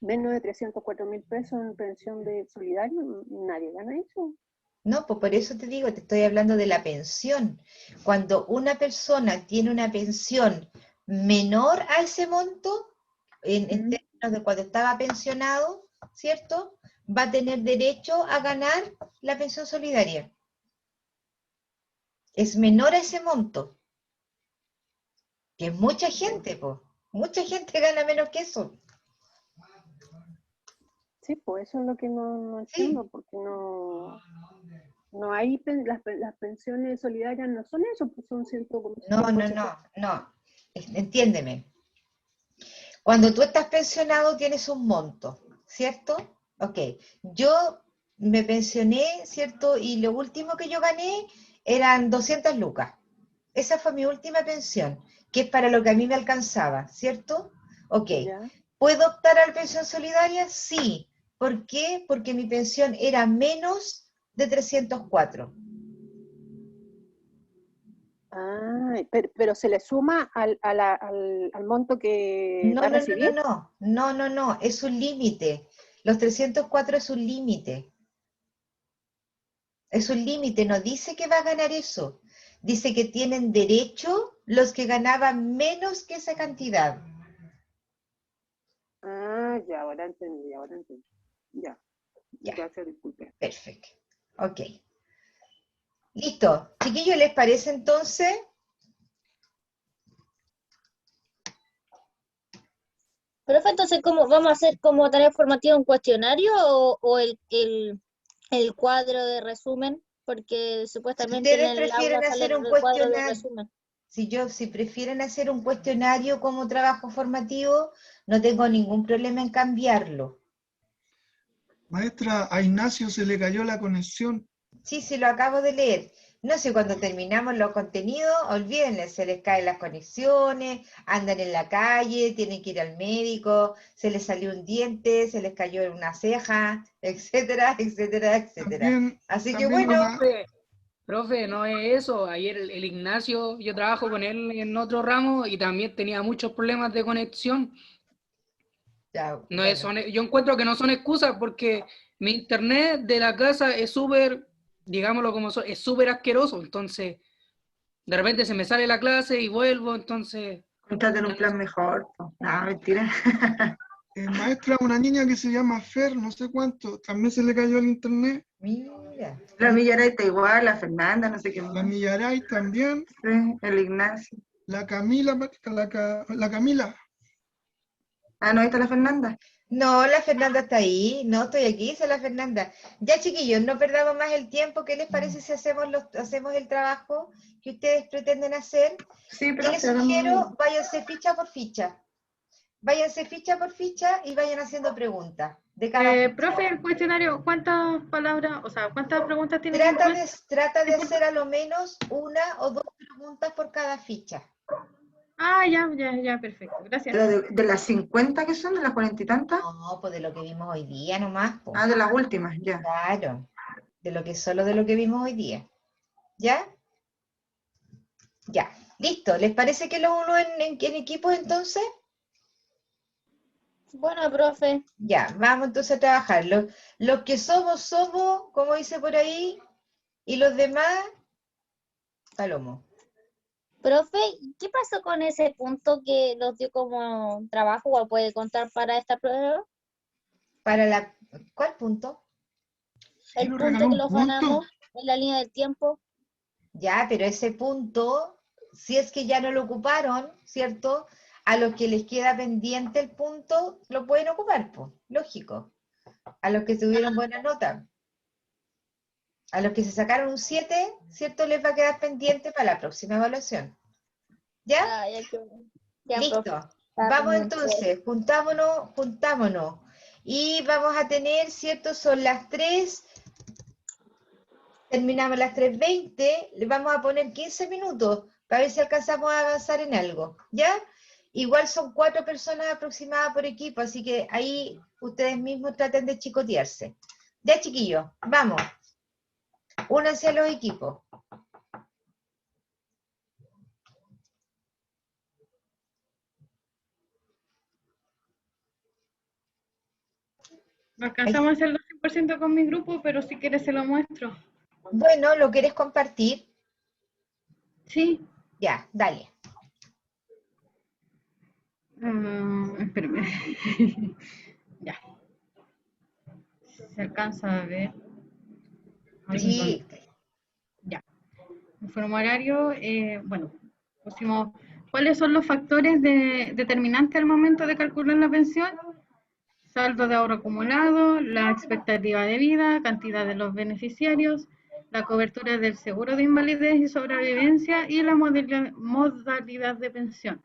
menos de 304.000 pesos en pensión de solidario? ¿Nadie gana eso? No, pues por eso te digo, te estoy hablando de la pensión. Cuando una persona tiene una pensión menor a ese monto, en términos de cuando estaba pensionado, ¿cierto? Va a tener derecho a ganar la pensión solidaria. Es menor a ese monto. Que es mucha gente, pues. Mucha gente gana menos que eso. Sí, pues eso es lo que no entiendo, porque no hay, las pensiones solidarias no son eso, pues son 100%. No. Entiéndeme. Cuando tú estás pensionado tienes un monto, ¿cierto? Ok. Yo me pensioné, ¿cierto? Y lo último que yo gané eran 200 lucas. Esa fue mi última pensión, que es para lo que a mí me alcanzaba, ¿cierto? Ok. ¿Ya? ¿Puedo optar a la pensión solidaria? Sí. ¿Por qué? Porque mi pensión era menos de 304. Ah, pero se le suma al monto que va a recibir. No, es un límite. Los 304 es un límite. Es un límite, no dice que va a ganar eso. Dice que tienen derecho los que ganaban menos que esa cantidad. Ah, ya, ahora entendí. Ya. Gracias, disculpe. Perfecto. Ok. Listo. Chiquillos, ¿les parece entonces? Profe, entonces, ¿cómo vamos a hacer como tarea formativa un cuestionario o el cuadro de resumen? Porque supuestamente en Ustedes el aula prefieren sale hacer un el cuadro de cuestionario. resumen. Si prefieren hacer un cuestionario como trabajo formativo, no tengo ningún problema en cambiarlo. Maestra, a Ignacio se le cayó la conexión. Sí, lo acabo de leer. No sé, cuando terminamos los contenidos, olvídenle, se les caen las conexiones, andan en la calle, tienen que ir al médico, se les salió un diente, se les cayó una ceja, etcétera. Así que bueno. Profe, no es eso. Ayer el Ignacio, yo trabajo con él en otro ramo y también tenía muchos problemas de conexión. Yo encuentro que no son excusas porque mi internet de la casa es súper, digámoslo como es súper asqueroso. Entonces, de repente se me sale la clase y vuelvo, entonces... Contraten un plan mejor. No, mentira. Maestra, una niña que se llama Fer, no sé cuánto, también se le cayó el internet. Mira. La Millaray está igual, la Fernanda, no sé qué más. La Millaray también. Sí, el Ignacio. La Camila, la Camila. Ah, no, ahí está la Fernanda. No, la Fernanda está ahí. No, estoy aquí, dice la Fernanda. Ya, chiquillos, no perdamos más el tiempo. ¿Qué les parece si hacemos el trabajo que ustedes pretenden hacer? Sí, Y pero les sugiero, váyanse ficha por ficha. Váyanse ficha por ficha y vayan haciendo preguntas de cada ficha. Profe, el cuestionario, ¿cuántas palabras, o sea, cuántas preguntas tiene que incluir? Trata de hacer a lo menos una o dos preguntas por cada ficha. Ah, ya, perfecto. Gracias. Pero de las 50 que son, de las 40 y tantas. No, pues de lo que vimos hoy día nomás. Pues. Ah, de las últimas, ya. Claro, solo de lo que vimos hoy día. ¿Ya? Ya, listo. ¿Les parece que lo uno en equipos entonces? Bueno, profe. Ya, vamos entonces a trabajar. Los que somos, como dice por ahí, y los demás, palomo. Profe, ¿qué pasó con ese punto que nos dio como trabajo o puede contar para esta prueba? ¿Cuál punto? El ¿Nos punto regaló que un los punto? ganamos en la línea del tiempo. Ya, pero ese punto, si es que ya no lo ocuparon, ¿cierto? A los que les queda pendiente el punto, lo pueden ocupar, pues, lógico. A los que tuvieron buena nota. A los que se sacaron un 7, ¿cierto? Les va a quedar pendiente para la próxima evaluación. ¿Ya? Ya, listo. profe. Vamos entonces, juntámonos. Y vamos a tener, ¿cierto? Son las 3. Terminamos las 3:20. Le vamos a poner 15 minutos para ver si alcanzamos a avanzar en algo. ¿Ya? Igual son 4 personas aproximadas por equipo, así que ahí ustedes mismos traten de chicotearse. Ya, chiquillos, vamos. Únanse a los equipos. No alcanzamos a hacerlo 100% con mi grupo, pero si quieres se lo muestro. Bueno, ¿lo quieres compartir? Sí. Ya, dale. Espérame. Ya. Se alcanza a ver. Sí. Ya. El formulario, bueno, pusimos cuáles son los factores determinantes al momento de calcular la pensión. Saldo de ahorro acumulado, la expectativa de vida, cantidad de los beneficiarios, la cobertura del seguro de invalidez y sobrevivencia y la modalidad de pensión.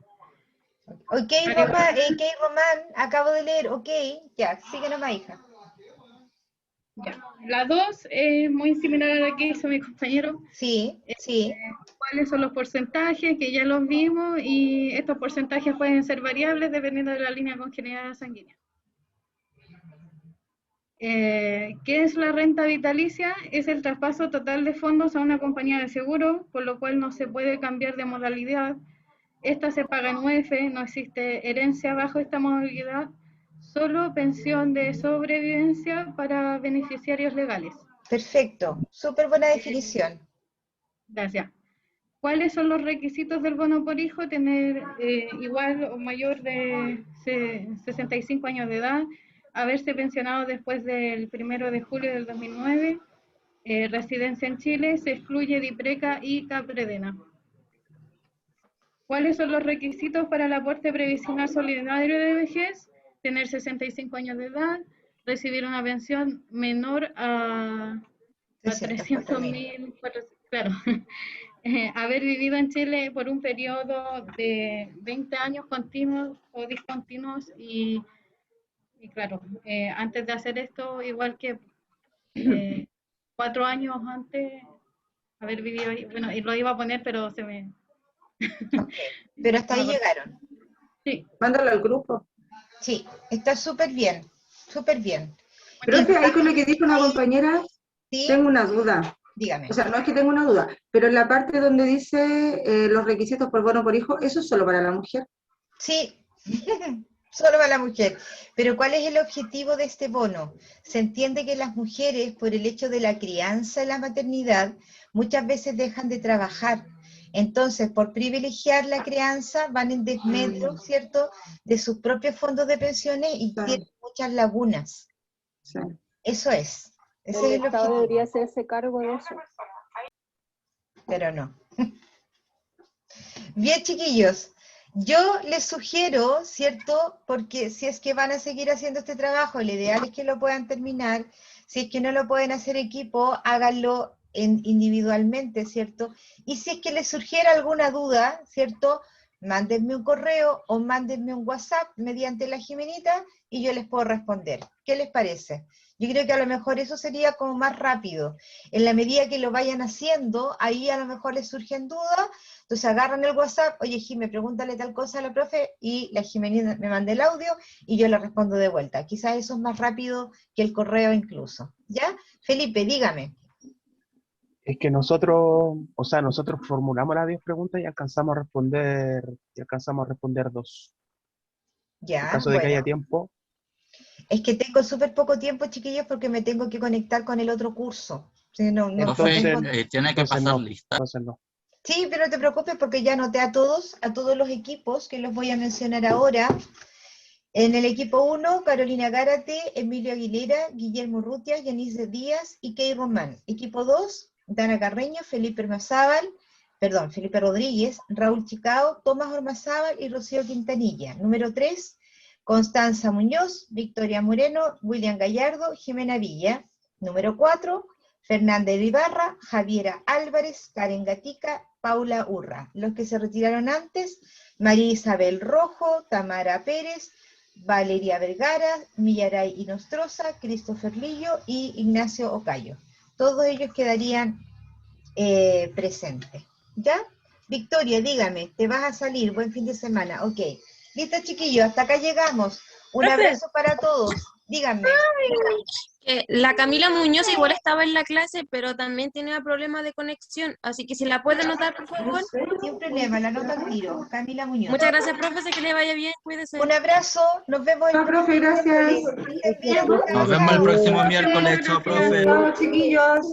Ok, Román, acabo de leer, ok, ya, sigue nomás, hija. Ya. La 2 es muy similar a la que hizo mi compañero. Sí. ¿Cuáles son los porcentajes? Que ya los vimos y estos porcentajes pueden ser variables dependiendo de la línea congeniada sanguínea. ¿Qué es la renta vitalicia? Es el traspaso total de fondos a una compañía de seguro, por lo cual no se puede cambiar de modalidad. Esta se paga en UEF, no existe herencia bajo esta modalidad, solo pensión de sobrevivencia para beneficiarios legales. Perfecto, súper buena definición. Gracias. ¿Cuáles son los requisitos del bono por hijo? Tener igual o mayor de 65 años de edad, haberse pensionado después del 1 de julio del 2009, residencia en Chile, se excluye DIPRECA y CAPREDENA. ¿Cuáles son los requisitos para el aporte previsional solidario de vejez? Tener 65 años de edad, recibir una pensión menor a 300.000, claro. Haber vivido en Chile por un periodo de 20 años continuos o discontinuos y claro, antes de hacer esto, igual que 4 años antes, haber vivido ahí, bueno, y lo iba a poner, pero se me... Pero hasta ahí llegaron. Sí. Mándalo al grupo. Sí, está súper bien, súper bien. Profe, ahí con lo que dijo una compañera, tengo una duda. Dígame. O sea, no es que tenga una duda, pero en la parte donde dice los requisitos por bono por hijo, ¿eso es solo para la mujer? Sí, solo para la mujer. Pero ¿cuál es el objetivo de este bono? Se entiende que las mujeres, por el hecho de la crianza y la maternidad, muchas veces dejan de trabajar. Entonces, por privilegiar la crianza, van en desmedro, ¿cierto?, de sus propios fondos de pensiones y tienen muchas lagunas. Sí. Eso es. Ese El es el Estado objetivo. debería hacerse cargo de eso. Pero no. Bien, chiquillos. Yo les sugiero, ¿cierto? Porque si es que van a seguir haciendo este trabajo, lo ideal es que lo puedan terminar. Si es que no lo pueden hacer equipo, háganlo individualmente, ¿cierto? Y si es que les surgiera alguna duda, ¿cierto? Mándenme un correo o mándenme un WhatsApp mediante la Jimenita y yo les puedo responder. ¿Qué les parece? Yo creo que a lo mejor eso sería como más rápido. En la medida que lo vayan haciendo, ahí a lo mejor les surgen dudas, entonces agarran el WhatsApp, oye Jimé, pregúntale tal cosa a la profe, y la Jimenita me manda el audio y yo le respondo de vuelta. Quizás eso es más rápido que el correo incluso. ¿Ya? Felipe, dígame. Es que nosotros formulamos las 10 preguntas y alcanzamos a responder 2. Ya, En caso de que haya tiempo. Es que tengo súper poco tiempo, chiquillos, porque me tengo que conectar con el otro curso. Sí, tiene que pasar lista. Sí, pero no te preocupes porque ya anoté a todos los equipos que los voy a mencionar ahora. En el equipo 1, Carolina Gárate, Emilio Aguilera, Guillermo Rutias, Yanis Díaz y Key Román. Equipo 2, Dana Carreño, Felipe Rodríguez, Raúl Chicao, Tomás Ormazábal y Rocío Quintanilla. Número 3, Constanza Muñoz, Victoria Moreno, William Gallardo, Jimena Villa. Número 4, Fernanda Ibarra, Javiera Álvarez, Karen Gatica, Paula Urra. Los que se retiraron antes, María Isabel Rojo, Tamara Pérez, Valeria Vergara, Millaray Inostroza, Christopher Lillo y Ignacio Ocayo. Todos ellos quedarían presentes. ¿Ya? Victoria, dígame, te vas a salir, buen fin de semana. Ok. Listo, chiquillos, hasta acá llegamos. Un abrazo para todos. Díganme. La Camila Muñoz igual estaba en la clase, pero también tenía problemas de conexión, así que si la puede anotar, por favor. Sin problema, la nota al tiro. Camila Muñoz. Muchas gracias, profe, que le vaya bien, cuídese. Un abrazo, nos vemos el profe, gracias. Nos vemos el próximo miércoles, chao, profe. Chao, chiquillos.